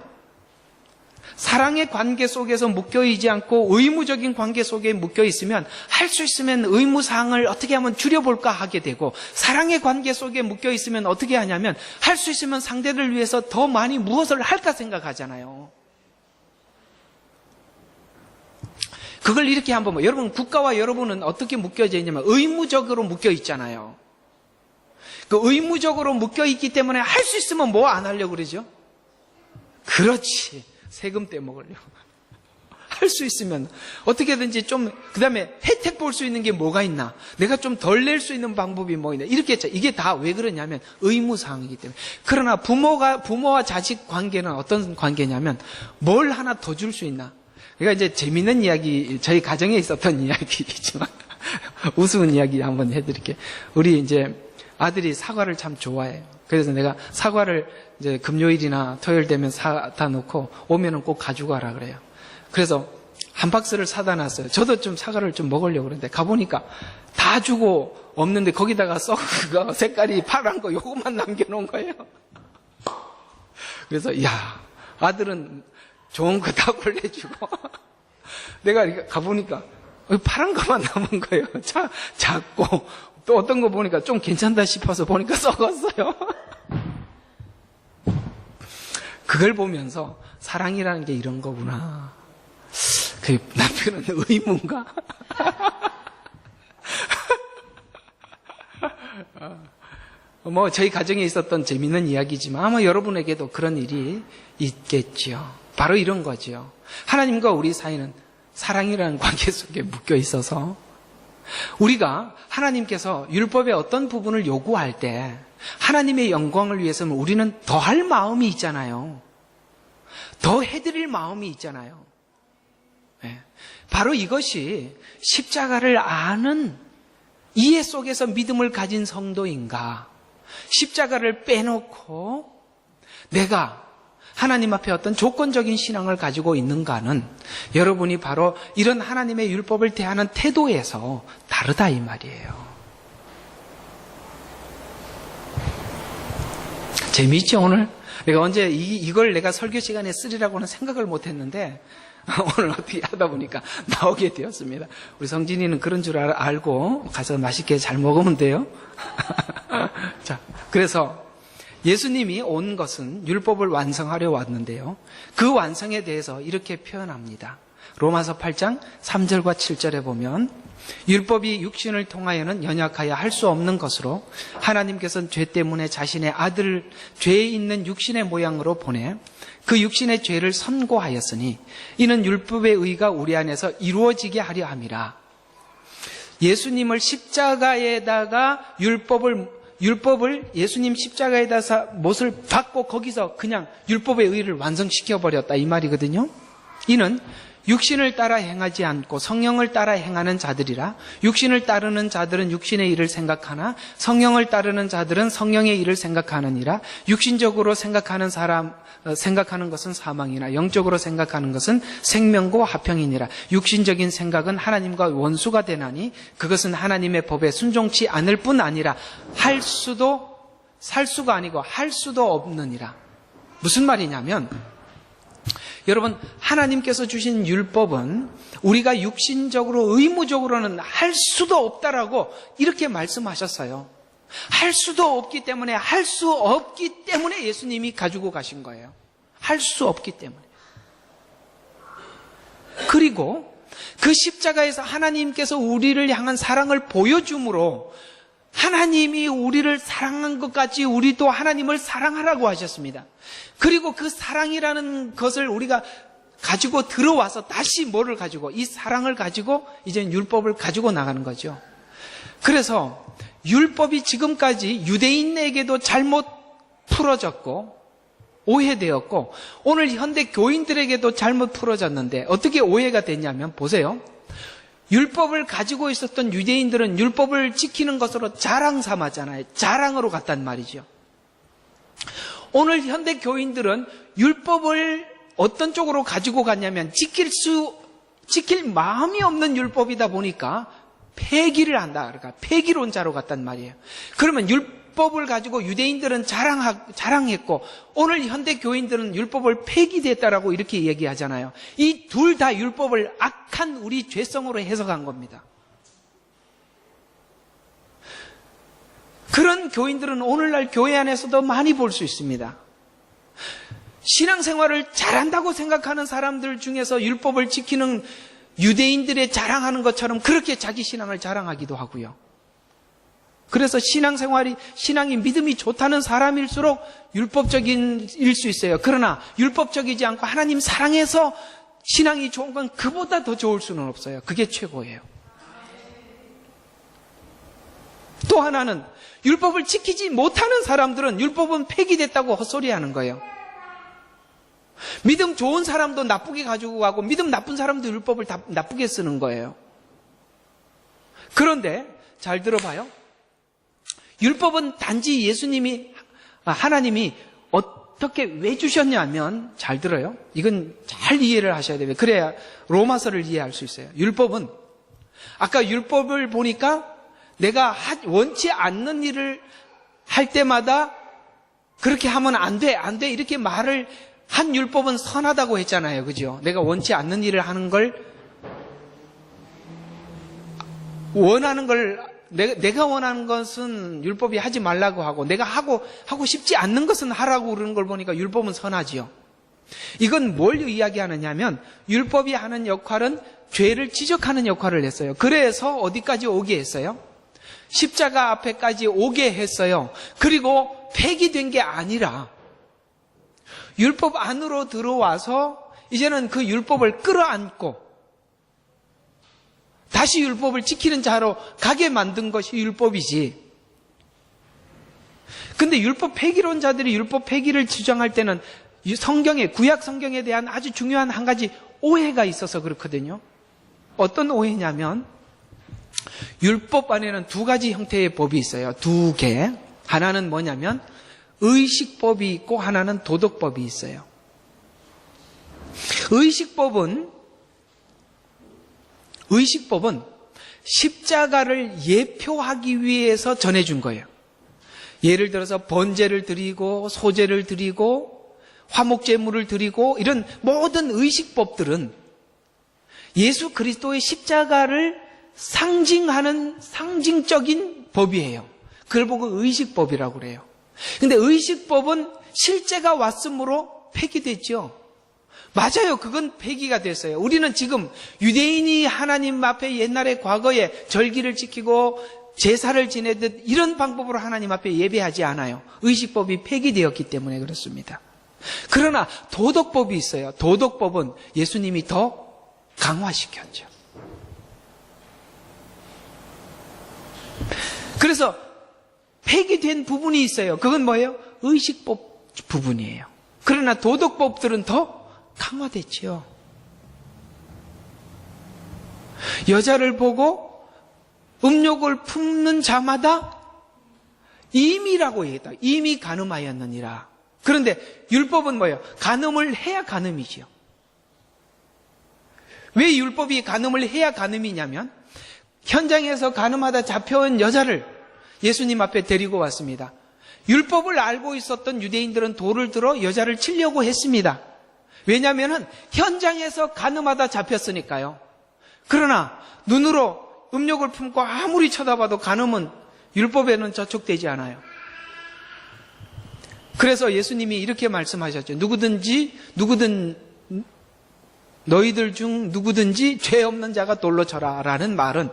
A: 사랑의 관계 속에서 묶여있지 않고 의무적인 관계 속에 묶여있으면 할 수 있으면 의무사항을 어떻게 하면 줄여볼까 하게 되고, 사랑의 관계 속에 묶여있으면 어떻게 하냐면 할 수 있으면 상대를 위해서 더 많이 무엇을 할까 생각하잖아요. 그걸 이렇게 한번, 여러분, 국가와 여러분은 어떻게 묶여져 있냐면 의무적으로 묶여 있잖아요. 그 의무적으로 묶여 있기 때문에 할 수 있으면 뭐 안 하려고 그러죠? 그렇지. 세금 떼먹으려고. 할 수 있으면 어떻게든지 좀, 그 다음에 혜택 볼 수 있는 게 뭐가 있나? 내가 좀 덜 낼 수 있는 방법이 뭐 있나? 이렇게 했죠. 이게 다 왜 그러냐면 의무사항이기 때문에. 그러나 부모와 자식 관계는 어떤 관계냐면 뭘 하나 더 줄 수 있나? 그러니까 이제 재밌는 이야기, 저희 가정에 있었던 이야기이지만 우스운 이야기 한번 해드릴게요. 우리 이제 아들이 사과를 참 좋아해요. 그래서 내가 사과를 이제 금요일이나 토요일 되면 사다 놓고 오면은 꼭 가지고 가라 그래요. 그래서 한 박스를 사다 놨어요. 저도 좀 사과를 좀 먹으려고 그랬는데 가보니까 다 주고 없는데 거기다가 썩은 거, 색깔이 파란 거 요것만 남겨놓은 거예요. 그래서 야, 아들은 좋은 거 다 골라주고 내가 가보니까 파란 것만 남은 거예요. 작고 또 어떤 거 보니까 좀 괜찮다 싶어서 보니까 썩었어요. 그걸 보면서 사랑이라는 게 이런 거구나. 그 남편은 의무인가? 뭐 저희 가정에 있었던 재밌는 이야기지만 아마 여러분에게도 그런 일이 있겠지요. 바로 이런 거죠. 하나님과 우리 사이는 사랑이라는 관계 속에 묶여 있어서 우리가 하나님께서 율법의 어떤 부분을 요구할 때 하나님의 영광을 위해서는 우리는 더 할 마음이 있잖아요. 더 해드릴 마음이 있잖아요. 네. 바로 이것이 십자가를 아는 이해 속에서 믿음을 가진 성도인가? 십자가를 빼놓고 내가 하나님 앞에 어떤 조건적인 신앙을 가지고 있는가는 여러분이 바로 이런 하나님의 율법을 대하는 태도에서 다르다 이 말이에요. 재미있죠 오늘? 내가 언제 이걸 내가 설교 시간에 쓰리라고는 생각을 못했는데 오늘 어떻게 하다 보니까 나오게 되었습니다. 우리 성진이는 그런 줄 알고 가서 맛있게 잘 먹으면 돼요. 자, 그래서 예수님이 온 것은 율법을 완성하려 왔는데요. 그 완성에 대해서 이렇게 표현합니다. 로마서 8장 3절과 7절에 보면 율법이 육신을 통하여는 연약하여 할 수 없는 것으로 하나님께서는 죄 때문에 자신의 아들을 죄에 있는 육신의 모양으로 보내 그 육신의 죄를 선고하였으니 이는 율법의 의가 우리 안에서 이루어지게 하려 함이라. 예수님을 십자가에다가 율법을 예수님 십자가에다가 못을 박고 거기서 그냥 율법의 의를 완성시켜버렸다 이 말이거든요. 이는 육신을 따라 행하지 않고 성령을 따라 행하는 자들이라. 육신을 따르는 자들은 육신의 일을 생각하나 성령을 따르는 자들은 성령의 일을 생각하느니라. 육신적으로 생각하는 것은 사망이나 영적으로 생각하는 것은 생명과 화평이니라. 육신적인 생각은 하나님과 원수가 되나니 그것은 하나님의 법에 순종치 않을 뿐 아니라 살 수가 아니고 할 수도 없느니라. 무슨 말이냐면 여러분, 하나님께서 주신 율법은 우리가 육신적으로 의무적으로는 할 수도 없다라고 이렇게 말씀하셨어요. 할 수도 없기 때문에 예수님이 가지고 가신 거예요. 할 수 없기 때문에. 그리고 그 십자가에서 하나님께서 우리를 향한 사랑을 보여줌으로 하나님이 우리를 사랑한 것 같이 우리도 하나님을 사랑하라고 하셨습니다. 그리고 그 사랑이라는 것을 우리가 가지고 들어와서 다시 뭐를 가지고 이 사랑을 가지고 이제 율법을 가지고 나가는 거죠. 그래서 율법이 지금까지 유대인에게도 잘못 풀어졌고 오해되었고 오늘 현대 교인들에게도 잘못 풀어졌는데 어떻게 오해가 됐냐면 보세요. 율법을 가지고 있었던 유대인들은 율법을 지키는 것으로 자랑 삼았잖아요. 자랑으로 갔단 말이죠. 오늘 현대 교인들은 율법을 어떤 쪽으로 가지고 갔냐면 지킬 마음이 없는 율법이다 보니까 폐기를 한다. 그러니까 폐기론자로 갔단 말이에요. 그러면 율법을 가지고 유대인들은 자랑했고 오늘 현대 교인들은 율법을 폐기됐다라고 이렇게 얘기하잖아요. 이 둘 다 율법을 악한 우리 죄성으로 해석한 겁니다. 그런 교인들은 오늘날 교회 안에서도 많이 볼 수 있습니다. 신앙생활을 잘한다고 생각하는 사람들 중에서 율법을 지키는 유대인들의 자랑하는 것처럼 그렇게 자기 신앙을 자랑하기도 하고요. 그래서 신앙이 믿음이 좋다는 사람일수록 율법적일 수 있어요. 그러나 율법적이지 않고 하나님 사랑해서 신앙이 좋은 건 그보다 더 좋을 수는 없어요. 그게 최고예요. 또 하나는 율법을 지키지 못하는 사람들은 율법은 폐기됐다고 헛소리하는 거예요. 믿음 좋은 사람도 나쁘게 가지고 가고 믿음 나쁜 사람도 율법을 다 나쁘게 쓰는 거예요. 그런데 잘 들어봐요. 율법은 단지 하나님이 어떻게 왜 주셨냐면, 잘 들어요. 이건 잘 이해를 하셔야 돼요. 그래야 로마서를 이해할 수 있어요. 율법은, 아까 율법을 보니까 내가 원치 않는 일을 할 때마다 그렇게 하면 안 돼, 이렇게 말을 한 율법은 선하다고 했잖아요. 그죠? 내가 원치 않는 일을 하는 걸, 내가 원하는 것은 율법이 하지 말라고 하고, 내가 하고 싶지 않는 것은 하라고 그러는 걸 보니까 율법은 선하지요. 이건 뭘 이야기하느냐 하면, 율법이 하는 역할은 죄를 지적하는 역할을 했어요. 그래서 어디까지 오게 했어요? 십자가 앞에까지 오게 했어요. 그리고 폐기된 게 아니라 율법 안으로 들어와서 이제는 그 율법을 끌어안고 다시 율법을 지키는 자로 가게 만든 것이 율법이지. 근데 율법 폐기론자들이 율법 폐기를 주장할 때는 구약 성경에 대한 아주 중요한 한 가지 오해가 있어서 그렇거든요. 어떤 오해냐면, 율법 안에는 두 가지 형태의 법이 있어요. 두 개. 하나는 뭐냐면 의식법이 있고 하나는 도덕법이 있어요. 의식법은 십자가를 예표하기 위해서 전해준 거예요. 예를 들어서 번제를 드리고 소제를 드리고 화목제물을 드리고 이런 모든 의식법들은 예수 그리스도의 십자가를 상징하는 상징적인 법이에요. 그걸 보고 의식법이라고 그래요. 근데 의식법은 실제가 왔으므로 폐기됐죠. 맞아요. 그건 폐기가 됐어요. 우리는 지금 유대인이 하나님 앞에 옛날에 과거에 절기를 지키고 제사를 지내듯 이런 방법으로 하나님 앞에 예배하지 않아요. 의식법이 폐기되었기 때문에 그렇습니다. 그러나 도덕법이 있어요. 도덕법은 예수님이 더 강화시켰죠. 그래서 폐기된 부분이 있어요. 그건 뭐예요? 의식법 부분이에요. 그러나 도덕법들은 더 강화됐지요. 여자를 보고 음욕을 품는 자마다 임이라고 얘기했다. 임이 간음하였느니라. 그런데 율법은 뭐예요? 간음을 해야 간음이지요. 왜 율법이 간음을 해야 간음이냐면, 현장에서 간음하다 잡혀온 여자를 예수님 앞에 데리고 왔습니다. 율법을 알고 있었던 유대인들은 돌을 들어 여자를 치려고 했습니다. 왜냐하면 현장에서 간음하다 잡혔으니까요. 그러나 눈으로 음욕을 품고 아무리 쳐다봐도 간음은 율법에는 저촉되지 않아요. 그래서 예수님이 이렇게 말씀하셨죠. 너희들 중 누구든지 죄 없는 자가 돌로 쳐라 라는 말은,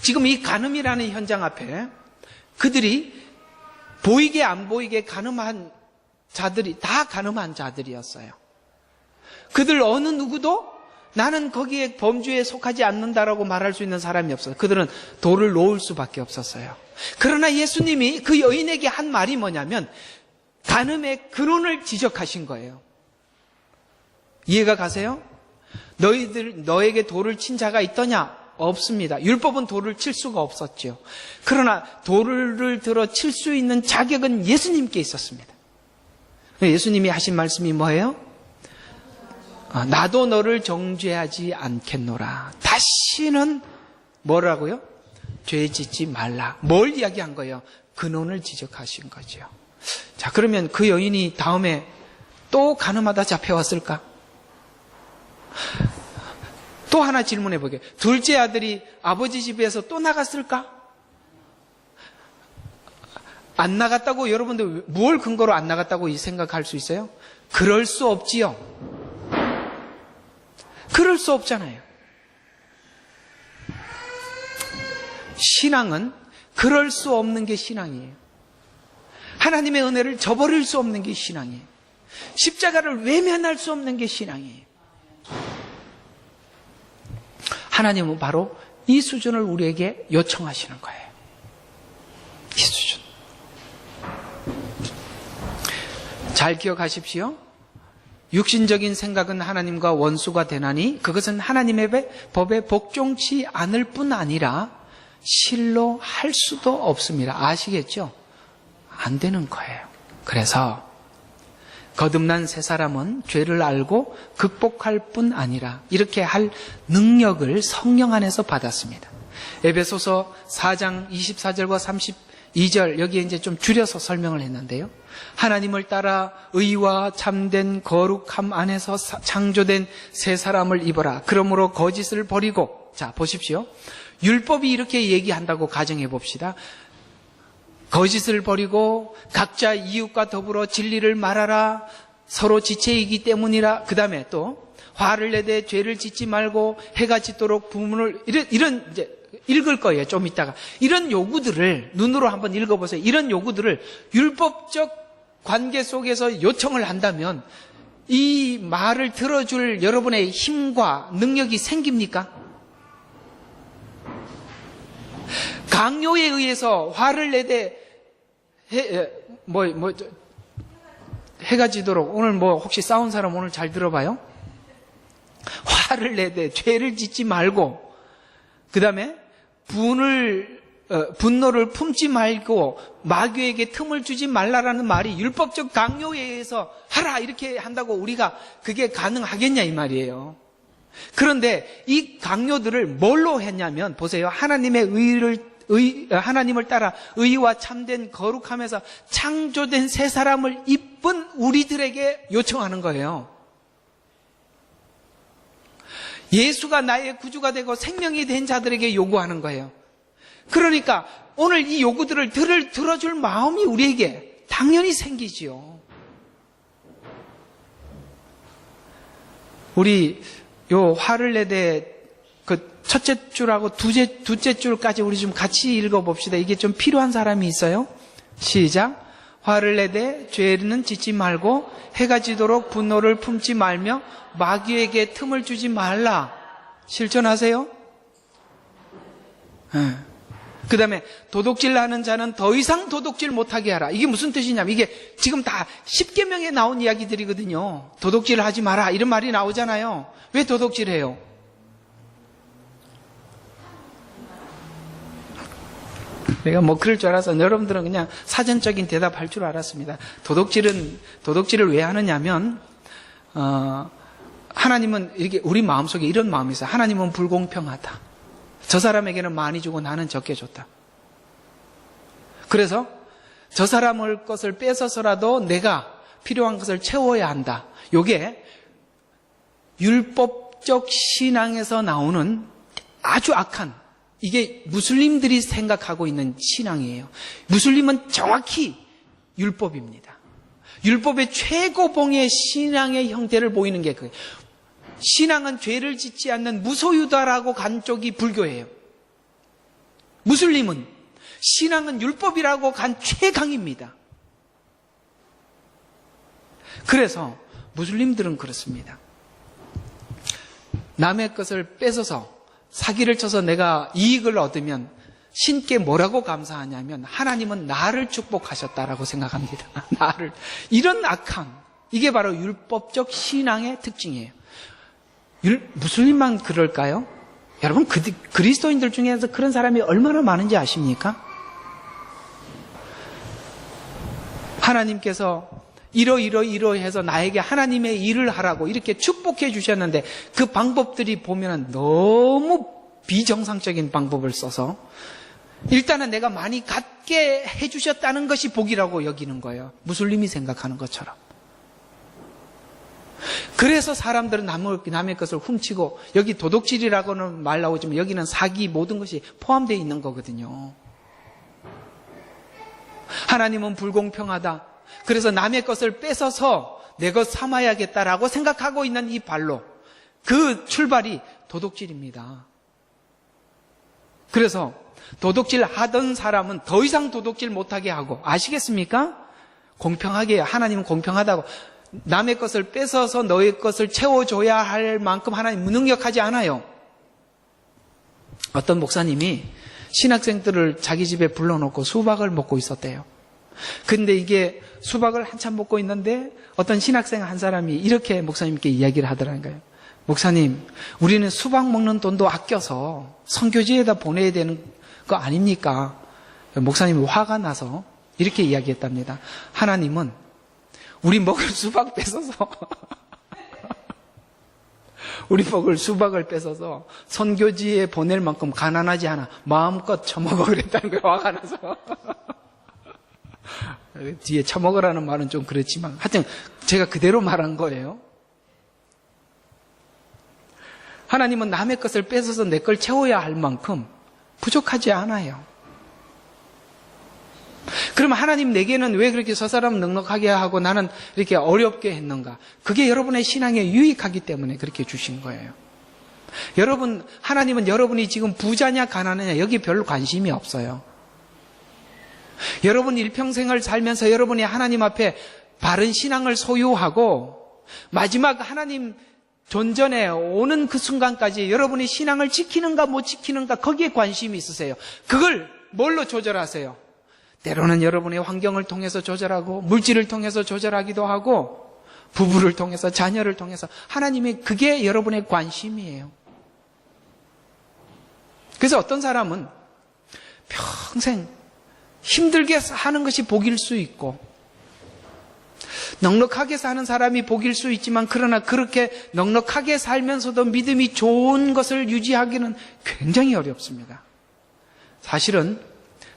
A: 지금 이 간음이라는 현장 앞에 그들이 보이게 안 보이게 간음한 자들이 다 간음한 자들이었어요. 그들 어느 누구도 나는 거기에 범죄에 속하지 않는다라고 말할 수 있는 사람이 없어요. 그들은 돌을 놓을 수밖에 없었어요. 그러나 예수님이 그 여인에게 한 말이 뭐냐면 간음의 근원을 지적하신 거예요. 이해가 가세요? 너에게 돌을 친 자가 있더냐? 없습니다. 율법은 돌을 칠 수가 없었죠. 그러나 돌을 들어 칠 수 있는 자격은 예수님께 있었습니다. 예수님이 하신 말씀이 뭐예요? 나도 너를 정죄하지 않겠노라. 다시는 뭐라고요? 죄 짓지 말라. 뭘 이야기한 거예요? 근원을 지적하신 거죠. 자, 그러면 그 여인이 다음에 또 간음하다 잡혀왔을까? 또 하나 질문해 보게. 둘째 아들이 아버지 집에서 또 나갔을까? 안 나갔다고 여러분들 뭘 근거로 안 나갔다고 생각할 수 있어요? 그럴 수 없지요. 그럴 수 없잖아요. 신앙은 그럴 수 없는 게 신앙이에요. 하나님의 은혜를 저버릴 수 없는 게 신앙이에요. 십자가를 외면할 수 없는 게 신앙이에요. 하나님은 바로 이 수준을 우리에게 요청하시는 거예요. 이 수준. 잘 기억하십시오. 육신적인 생각은 하나님과 원수가 되나니 그것은 하나님의 법에 복종치 않을 뿐 아니라 실로 할 수도 없습니다. 아시겠죠? 안 되는 거예요. 그래서 거듭난 새 사람은 죄를 알고 극복할 뿐 아니라 이렇게 할 능력을 성령 안에서 받았습니다. 에베소서 4장 24절과 32절 여기에 이제 좀 줄여서 설명을 했는데요. 하나님을 따라 의와 참된 거룩함 안에서 창조된 새 사람을 입어라. 그러므로 거짓을 버리고, 자 보십시오. 율법이 이렇게 얘기한다고 가정해 봅시다. 거짓을 버리고 각자 이웃과 더불어 진리를 말하라. 서로 지체이기 때문이라. 그 다음에 또 화를 내되 죄를 짓지 말고 해가 짓도록 부문을 이런 이제 읽을 거예요. 좀 이따가 이런 요구들을 눈으로 한번 읽어보세요. 이런 요구들을 율법적 관계 속에서 요청을 한다면 이 말을 들어줄 여러분의 힘과 능력이 생깁니까? 강요에 의해서 화를 내되 해가 지도록 오늘 혹시 싸운 사람 오늘 잘 들어봐요. 화를 내되 죄를 짓지 말고 그 다음에 분노를 품지 말고 마귀에게 틈을 주지 말라라는 말이 율법적 강요에 의해서 하라 이렇게 한다고 우리가 그게 가능하겠냐 이 말이에요. 그런데 이 강요들을 뭘로 했냐면 보세요. 하나님을 따라 의와 참된 거룩함에서 창조된 새 사람을 입은 우리들에게 요청하는 거예요. 예수가 나의 구주가 되고 생명이 된 자들에게 요구하는 거예요. 그러니까 오늘 이 요구들을 들어줄 마음이 우리에게 당연히 생기지요. 우리 요 화를 내되 그 첫째 줄하고 둘째 줄까지 우리 좀 같이 읽어봅시다. 이게 좀 필요한 사람이 있어요? 시작. 화를 내되 죄는 짓지 말고 해가 지도록 분노를 품지 말며 마귀에게 틈을 주지 말라. 실천하세요? 그 다음에 도둑질 하는 자는 더 이상 도둑질 못하게 하라. 이게 무슨 뜻이냐면 이게 지금 다 10계명에 나온 이야기들이거든요. 도둑질 하지 마라 이런 말이 나오잖아요. 왜 도둑질해요? 내가 그럴 줄 알아서 여러분들은 그냥 사전적인 대답할 줄 알았습니다. 도둑질을 왜 하느냐면 하나님은 이렇게 우리 마음속에 이런 마음이 있어요. 하나님은 불공평하다. 저 사람에게는 많이 주고 나는 적게 줬다. 그래서 저 사람의 것을 뺏어서라도 내가 필요한 것을 채워야 한다. 이게 율법적 신앙에서 나오는 아주 악한, 이게 무슬림들이 생각하고 있는 신앙이에요. 무슬림은 정확히 율법입니다. 율법의 최고봉의 신앙의 형태를 보이는 게 그거예요. 신앙은 죄를 짓지 않는 무소유다라고 간 쪽이 불교예요. 무슬림은 신앙은 율법이라고 간 최강입니다. 그래서 무슬림들은 그렇습니다. 남의 것을 뺏어서 사기를 쳐서 내가 이익을 얻으면 신께 뭐라고 감사하냐면 하나님은 나를 축복하셨다라고 생각합니다. 나를. 이런 악한, 이게 바로 율법적 신앙의 특징이에요. 무슬림만 그럴까요? 여러분 그리스도인들 중에서 그런 사람이 얼마나 많은지 아십니까? 하나님께서 이러해서 나에게 하나님의 일을 하라고 이렇게 축복해 주셨는데 그 방법들이 보면 너무 비정상적인 방법을 써서 일단은 내가 많이 갖게 해주셨다는 것이 복이라고 여기는 거예요. 무슬림이 생각하는 것처럼. 그래서 사람들은 남의 것을 훔치고, 여기 도둑질이라고는 말 나오지만 여기는 사기, 모든 것이 포함되어 있는 거거든요. 하나님은 불공평하다. 그래서 남의 것을 뺏어서 내 것 삼아야겠다라고 생각하고 있는 이 발로 그 출발이 도둑질입니다. 그래서 도둑질 하던 사람은 더 이상 도둑질 못하게 하고, 아시겠습니까? 공평하게, 하나님은 공평하다고. 남의 것을 뺏어서 너의 것을 채워줘야 할 만큼 하나님 무능력하지 않아요. 어떤 목사님이 신학생들을 자기 집에 불러놓고 수박을 먹고 있었대요. 근데 이게 수박을 한참 먹고 있는데 어떤 신학생 한 사람이 이렇게 목사님께 이야기를 하더라는 거예요. 목사님, 우리는 수박 먹는 돈도 아껴서 선교지에다 보내야 되는 거 아닙니까? 목사님이 화가 나서 이렇게 이야기했답니다. 하나님은 우리 먹을 수박 뺏어서 우리 먹을 수박을 뺏어서 선교지에 보낼 만큼 가난하지 않아. 마음껏 처먹어 그랬다는 거예요. 화가 나서. 뒤에 처먹으라는 말은 좀 그렇지만 하여튼 제가 그대로 말한 거예요. 하나님은 남의 것을 뺏어서 내 걸 채워야 할 만큼 부족하지 않아요. 그러면 하나님 내게는 왜 그렇게 저 사람 넉넉하게 하고 나는 이렇게 어렵게 했는가? 그게 여러분의 신앙에 유익하기 때문에 그렇게 주신 거예요. 여러분, 하나님은 여러분이 지금 부자냐 가난하냐 여기 별로 관심이 없어요. 여러분 일평생을 살면서 여러분이 하나님 앞에 바른 신앙을 소유하고 마지막 하나님 존전에 오는 그 순간까지 여러분이 신앙을 지키는가 못 지키는가 거기에 관심이 있으세요. 그걸 뭘로 조절하세요? 때로는 여러분의 환경을 통해서 조절하고 물질을 통해서 조절하기도 하고 부부를 통해서 자녀를 통해서 하나님의 그게 여러분의 관심이에요. 그래서 어떤 사람은 평생 힘들게 사는 것이 복일 수 있고 넉넉하게 사는 사람이 복일 수 있지만 그러나 그렇게 넉넉하게 살면서도 믿음이 좋은 것을 유지하기는 굉장히 어렵습니다. 사실은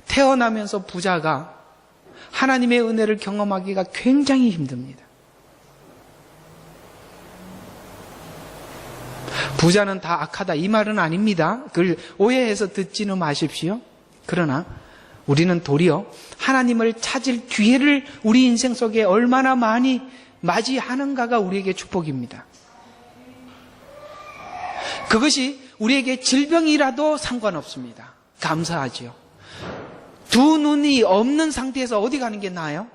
A: 태어나면서 부자가 하나님의 은혜를 경험하기가 굉장히 힘듭니다. 부자는 다 악하다 이 말은 아닙니다. 그걸 오해해서 듣지는 마십시오. 그러나 우리는 도리어 하나님을 찾을 기회를 우리 인생 속에 얼마나 많이 맞이하는가가 우리에게 축복입니다. 그것이 우리에게 질병이라도 상관없습니다. 감사하지요. 두 눈이 없는 상태에서 어디 가는 게 나아요?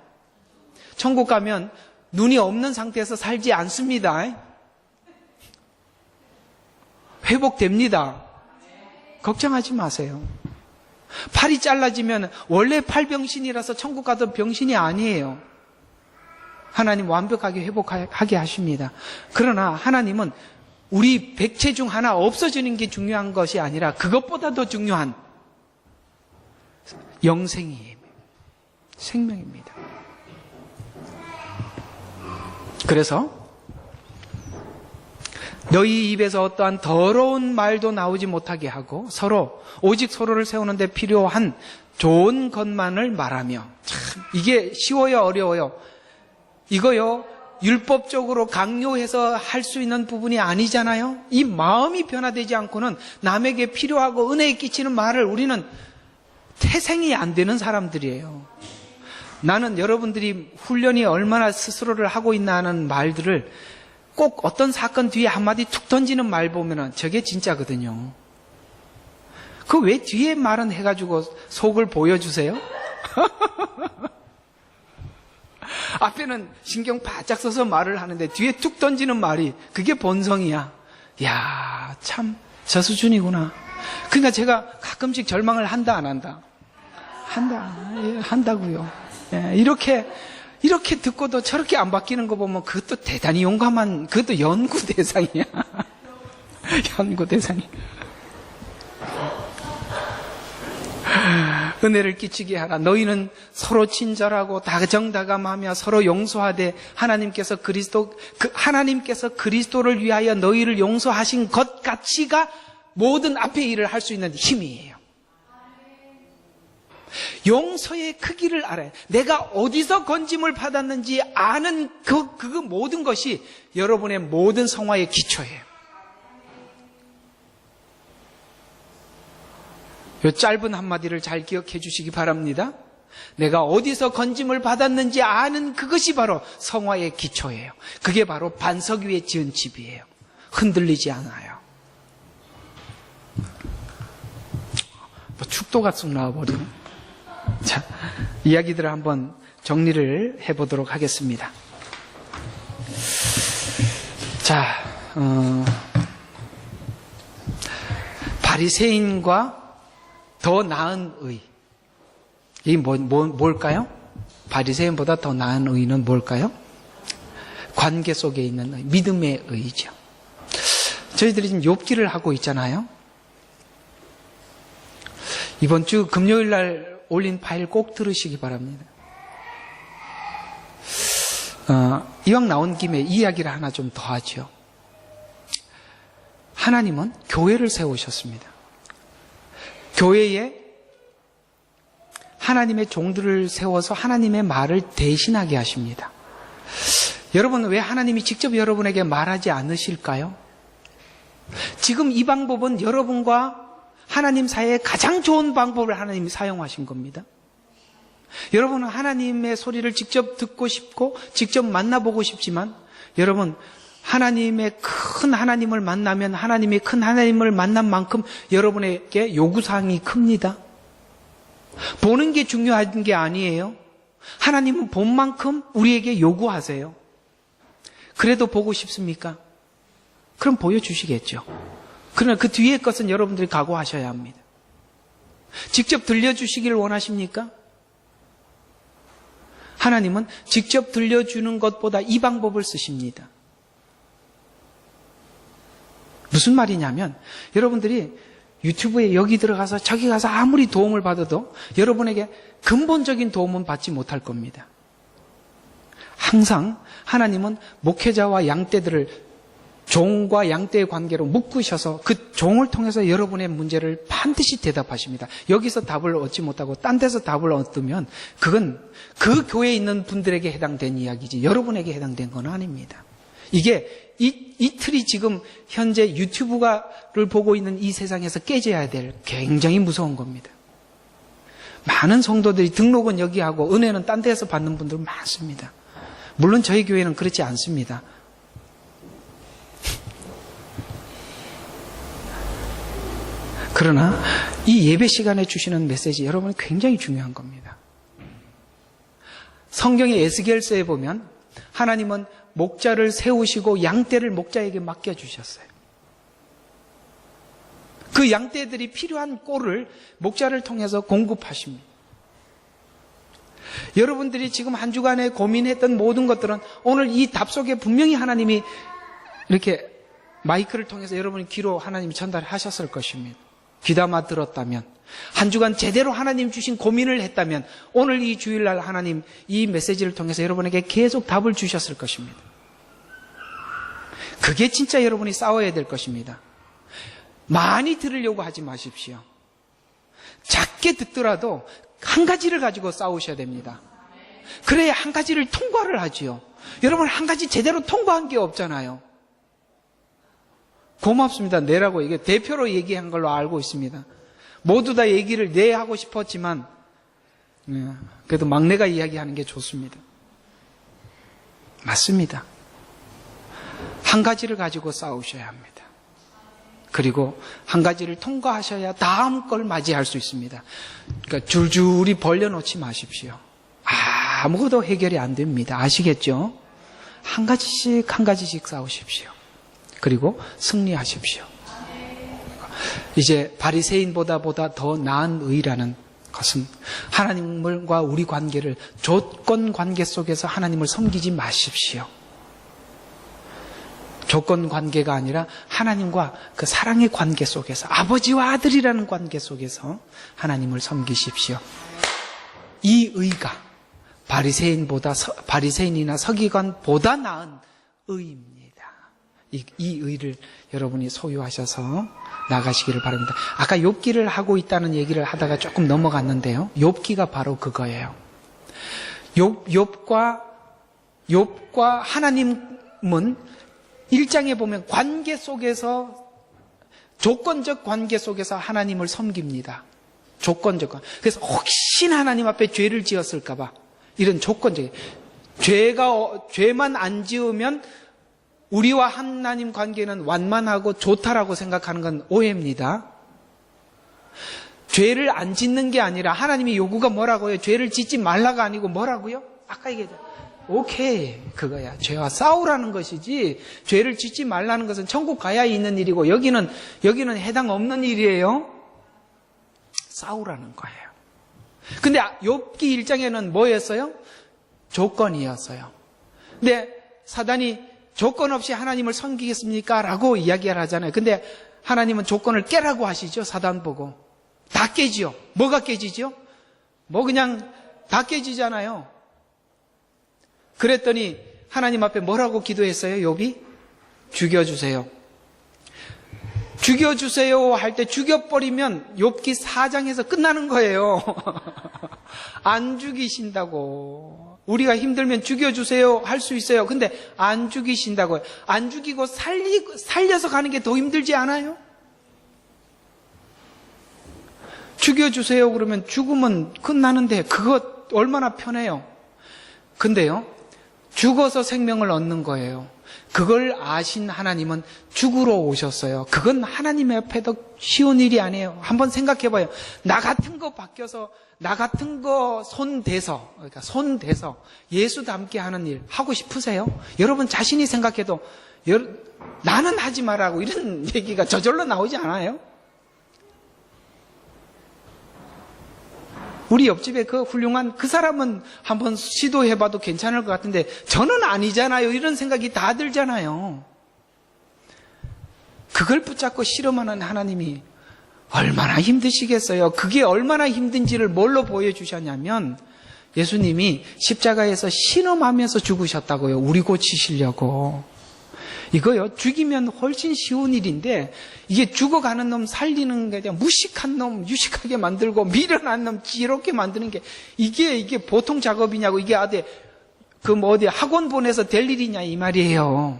A: 천국 가면 눈이 없는 상태에서 살지 않습니다. 회복됩니다. 걱정하지 마세요. 팔이 잘라지면 원래 팔병신이라서 천국 가도 병신이 아니에요. 하나님 완벽하게 회복하게 하십니다. 그러나 하나님은 우리 백체 중 하나 없어지는 게 중요한 것이 아니라 그것보다 더 중요한 영생이에요. 생명입니다. 그래서 너희 입에서 어떠한 더러운 말도 나오지 못하게 하고 오직 서로를 세우는 데 필요한 좋은 것만을 말하며. 참 이게 쉬워요 어려워요? 이거요 율법적으로 강요해서 할 수 있는 부분이 아니잖아요. 이 마음이 변화되지 않고는 남에게 필요하고 은혜에 끼치는 말을 우리는 태생이 안 되는 사람들이에요. 나는 여러분들이 훈련이 얼마나 스스로를 하고 있나 하는 말들을 꼭 어떤 사건 뒤에 한마디 툭 던지는 말 보면은 저게 진짜거든요. 그 왜 뒤에 말은 해가지고 속을 보여주세요? 앞에는 신경 바짝 써서 말을 하는데 뒤에 툭 던지는 말이 그게 본성이야. 야, 참 저 수준이구나. 그러니까 제가 가끔씩 절망을 한다 안 한다? 한다. 예, 한다고요. 예, 이렇게 듣고도 저렇게 안 바뀌는 거 보면 그것도 대단히 용감한, 그것도 연구 대상이야. 연구 대상이. 은혜를 끼치게 하라. 너희는 서로 친절하고 다정다감하며 서로 용서하되 하나님께서 그리스도를 위하여 너희를 용서하신 것 같이가 모든 앞의 일을 할 수 있는 힘이에요. 용서의 크기를 알아요. 내가 어디서 건짐을 받았는지 아는 그 모든 것이 여러분의 모든 성화의 기초예요. 이 짧은 한마디를 잘 기억해 주시기 바랍니다. 내가 어디서 건짐을 받았는지 아는 그것이 바로 성화의 기초예요. 그게 바로 반석 위에 지은 집이에요. 흔들리지 않아요. 뭐 축도가 쑥 나와버리네. 자, 이야기들을 한번 정리를 해보도록 하겠습니다. 자, 바리새인과 더 나은 의. 이게 뭘까요? 바리새인보다 더 나은 의는 뭘까요? 관계 속에 있는 의, 믿음의 의죠. 저희들이 지금 욥기를 하고 있잖아요. 이번 주 금요일 날 올린 파일 꼭 들으시기 바랍니다. 이왕 나온 김에 이야기를 하나 좀 더 하죠. 하나님은 교회를 세우셨습니다. 교회에 하나님의 종들을 세워서 하나님의 말을 대신하게 하십니다. 여러분, 왜 하나님이 직접 여러분에게 말하지 않으실까요? 지금 이 방법은 여러분과 하나님 사이에 가장 좋은 방법을 하나님이 사용하신 겁니다. 여러분은 하나님의 소리를 직접 듣고 싶고 직접 만나보고 싶지만, 여러분, 하나님의 큰 하나님을 만나면 하나님이 큰 하나님을 만난 만큼 여러분에게 요구사항이 큽니다. 보는 게 중요한 게 아니에요. 하나님은 본 만큼 우리에게 요구하세요. 그래도 보고 싶습니까? 그럼 보여주시겠죠. 그러나 그 뒤의 것은 여러분들이 각오하셔야 합니다. 직접 들려주시기를 원하십니까? 하나님은 직접 들려주는 것보다 이 방법을 쓰십니다. 무슨 말이냐면, 여러분들이 유튜브에 여기 들어가서 저기 가서 아무리 도움을 받아도 여러분에게 근본적인 도움은 받지 못할 겁니다. 항상 하나님은 목회자와 양떼들을 종과 양떼의 관계로 묶으셔서 그 종을 통해서 여러분의 문제를 반드시 대답하십니다. 여기서 답을 얻지 못하고 딴 데서 답을 얻으면 그건 그 교회에 있는 분들에게 해당된 이야기지 여러분에게 해당된 건 아닙니다. 이게 이 틀이 지금 현재 유튜브를 보고 있는 이 세상에서 깨져야 될 굉장히 무서운 겁니다. 많은 성도들이 등록은 여기 하고 은혜는 딴 데서 받는 분들 많습니다. 물론 저희 교회는 그렇지 않습니다. 그러나 이 예배 시간에 주시는 메시지 여러분 굉장히 중요한 겁니다. 성경의 에스겔서에 보면 하나님은 목자를 세우시고 양떼를 목자에게 맡겨주셨어요. 그 양떼들이 필요한 꼴을 목자를 통해서 공급하십니다. 여러분들이 지금 한 주간에 고민했던 모든 것들은 오늘 이 답 속에 분명히 하나님이 이렇게 마이크를 통해서 여러분의 귀로 하나님이 전달하셨을 것입니다. 귀담아 들었다면, 한 주간 제대로 하나님 주신 고민을 했다면 오늘 이 주일날 하나님 이 메시지를 통해서 여러분에게 계속 답을 주셨을 것입니다. 그게 진짜 여러분이 싸워야 될 것입니다. 많이 들으려고 하지 마십시오. 작게 듣더라도 한 가지를 가지고 싸우셔야 됩니다. 그래야 한 가지를 통과를 하지요. 여러분 한 가지 제대로 통과한 게 없잖아요. 고맙습니다. 내라고 이게 대표로 얘기한 걸로 알고 있습니다. 모두 다 얘기를 내 하고 싶었지만 그래도 막내가 이야기하는 게 좋습니다. 맞습니다. 한 가지를 가지고 싸우셔야 합니다. 그리고 한 가지를 통과하셔야 다음 걸 맞이할 수 있습니다. 그러니까 줄줄이 벌려놓지 마십시오. 아무것도 해결이 안 됩니다. 아시겠죠? 한 가지씩 싸우십시오. 그리고 승리하십시오. 이제 바리새인보다 더 나은 의라는 것은 하나님과 우리 관계를 조건 관계 속에서 하나님을 섬기지 마십시오. 조건 관계가 아니라 하나님과 그 사랑의 관계 속에서, 아버지와 아들이라는 관계 속에서 하나님을 섬기십시오. 이 의가 바리새인이나 서기관보다 나은 의입니다. 이 의를 여러분이 소유하셔서 나가시기를 바랍니다. 아까 욥기를 하고 있다는 얘기를 하다가 조금 넘어갔는데요. 욥기가 바로 그거예요. 욥과 하나님은 1장에 보면 관계 속에서, 조건적 관계 속에서 하나님을 섬깁니다. 조건적. 그래서 혹시나 하나님 앞에 죄를 지었을까봐 이런 조건적. 죄만 안 지으면 우리와 하나님 관계는 완만하고 좋다라고 생각하는 건 오해입니다. 죄를 안 짓는 게 아니라 하나님의 요구가 뭐라고요? 죄를 짓지 말라가 아니고 뭐라고요? 아까 얘기했죠. 오케이, 그거야. 죄와 싸우라는 것이지 죄를 짓지 말라는 것은 천국 가야 있는 일이고 여기는 해당 없는 일이에요. 싸우라는 거예요. 근데 욥기 1장에는 뭐였어요? 조건이었어요. 근데 사단이 조건 없이 하나님을 섬기겠습니까? 라고 이야기를 하잖아요. 근데 하나님은 조건을 깨라고 하시죠. 사단 보고. 다 깨지요. 뭐가 깨지죠? 뭐 그냥 다 깨지잖아요. 그랬더니 하나님 앞에 뭐라고 기도했어요? 욥이? 죽여주세요. 죽여주세요 할 때 죽여버리면 욥기 4장에서 끝나는 거예요. 안 죽이신다고. 우리가 힘들면 죽여주세요 할 수 있어요. 근데 안 죽이신다고요. 안 죽이고 살려서 가는 게 더 힘들지 않아요? 죽여주세요 그러면 죽으면 끝나는데 그거 얼마나 편해요. 근데요, 죽어서 생명을 얻는 거예요. 그걸 아신 하나님은 죽으러 오셨어요. 그건 하나님의 옆에도 쉬운 일이 아니에요. 한번 생각해봐요. 나 같은 거 바뀌어서 나 같은 거 손대서 예수 닮게 하는 일 하고 싶으세요? 여러분 자신이 생각해도 나는 하지 말라고 이런 얘기가 저절로 나오지 않아요? 우리 옆집에 그 훌륭한 그 사람은 한번 시도해봐도 괜찮을 것 같은데 저는 아니잖아요. 이런 생각이 다 들잖아요. 그걸 붙잡고 실험하는 하나님이 얼마나 힘드시겠어요. 그게 얼마나 힘든지를 뭘로 보여주셨냐면 예수님이 십자가에서 신음하면서 죽으셨다고요. 우리 고치시려고. 이거요, 죽이면 훨씬 쉬운 일인데 이게 죽어가는 놈 살리는 게 아니라 무식한 놈 유식하게 만들고 미련한 놈 지롭게 만드는 게 이게 보통 작업이냐고. 이게 어디 학원 보내서 될 일이냐 이 말이에요.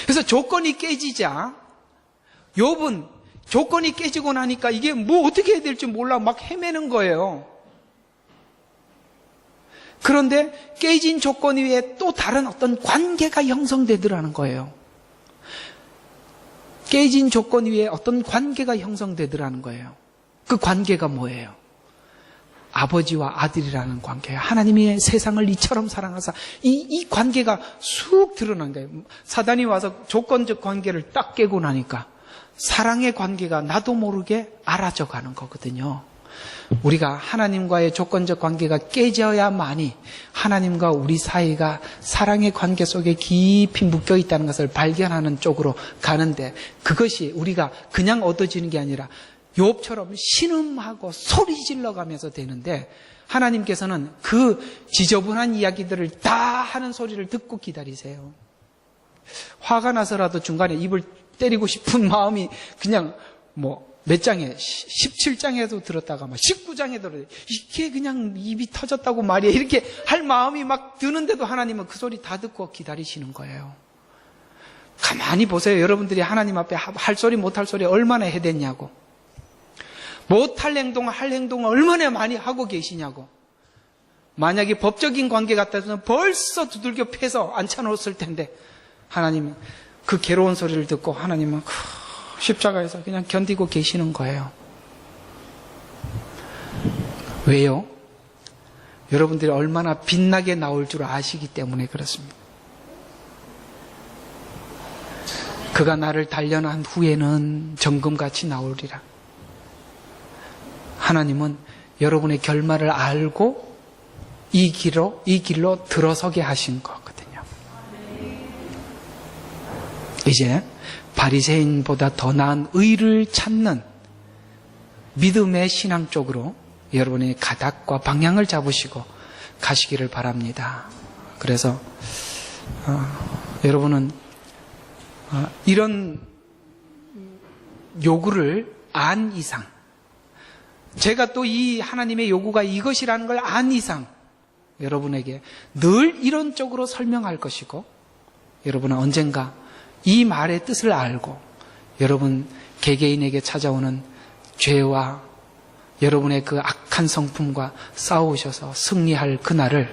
A: 그래서 조건이 깨지자 욥은 조건이 깨지고 나니까 이게 뭐 어떻게 해야 될지 몰라 막 헤매는 거예요. 그런데 깨진 조건 위에 또 다른 어떤 관계가 형성되더라는 거예요. 깨진 조건 위에 어떤 관계가 형성되더라는 거예요. 그 관계가 뭐예요? 아버지와 아들이라는 관계예요. 하나님이 세상을 이처럼 사랑하사 이 관계가 쑥 드러난 거예요. 사단이 와서 조건적 관계를 딱 깨고 나니까 사랑의 관계가 나도 모르게 알아져 가는 거거든요. 우리가 하나님과의 조건적 관계가 깨져야만이 하나님과 우리 사이가 사랑의 관계 속에 깊이 묶여 있다는 것을 발견하는 쪽으로 가는데 그것이 우리가 그냥 얻어지는 게 아니라 욥처럼 신음하고 소리 질러가면서 되는데 하나님께서는 그 지저분한 이야기들을 다 하는 소리를 듣고 기다리세요. 화가 나서라도 중간에 입을 때리고 싶은 마음이 그냥 몇 장에 17장에도 들었다가 막 19장에 들었다 이게 그냥 입이 터졌다고 말이야 이렇게 할 마음이 막 드는데도 하나님은 그 소리 다 듣고 기다리시는 거예요. 가만히 보세요. 여러분들이 하나님 앞에 할 소리 못할 소리 얼마나 해댔냐고. 못할 행동 할 행동을 얼마나 많이 하고 계시냐고. 만약에 법적인 관계 같아서는 벌써 두들겨 패서 앉혀놓았을 텐데 하나님은 그 괴로운 소리를 듣고 하나님은 십자가에서 그냥 견디고 계시는 거예요. 왜요? 여러분들이 얼마나 빛나게 나올 줄 아시기 때문에 그렇습니다. 그가 나를 단련한 후에는 정금같이 나오리라. 하나님은 여러분의 결말을 알고 이 길로 들어서게 하신 거거든요. 이제 바리새인보다 더 나은 의를 찾는 믿음의 신앙 쪽으로 여러분의 가닥과 방향을 잡으시고 가시기를 바랍니다. 그래서 여러분은 이런 요구를 안 이상, 제가 또 이 하나님의 요구가 이것이라는 걸 안 이상 여러분에게 늘 이런 쪽으로 설명할 것이고 여러분은 언젠가 이 말의 뜻을 알고 여러분 개개인에게 찾아오는 죄와 여러분의 그 악한 한 성품과 싸우셔서 승리할 그날을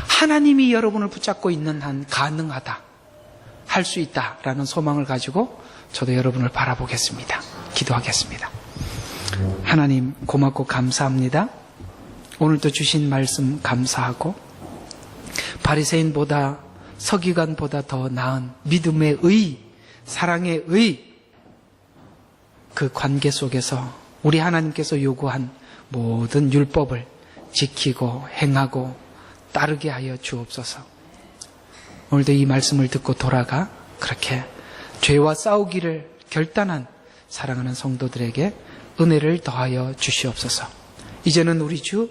A: 하나님이 여러분을 붙잡고 있는 한 가능하다, 할 수 있다라는 소망을 가지고 저도 여러분을 바라보겠습니다. 기도하겠습니다. 하나님 고맙고 감사합니다. 오늘도 주신 말씀 감사하고 바리새인보다 서기관보다 더 나은 믿음의 의, 사랑의 의, 그 관계 속에서 우리 하나님께서 요구한 모든 율법을 지키고 행하고 따르게 하여 주옵소서. 오늘도 이 말씀을 듣고 돌아가 그렇게 죄와 싸우기를 결단한 사랑하는 성도들에게 은혜를 더하여 주시옵소서. 이제는 우리 주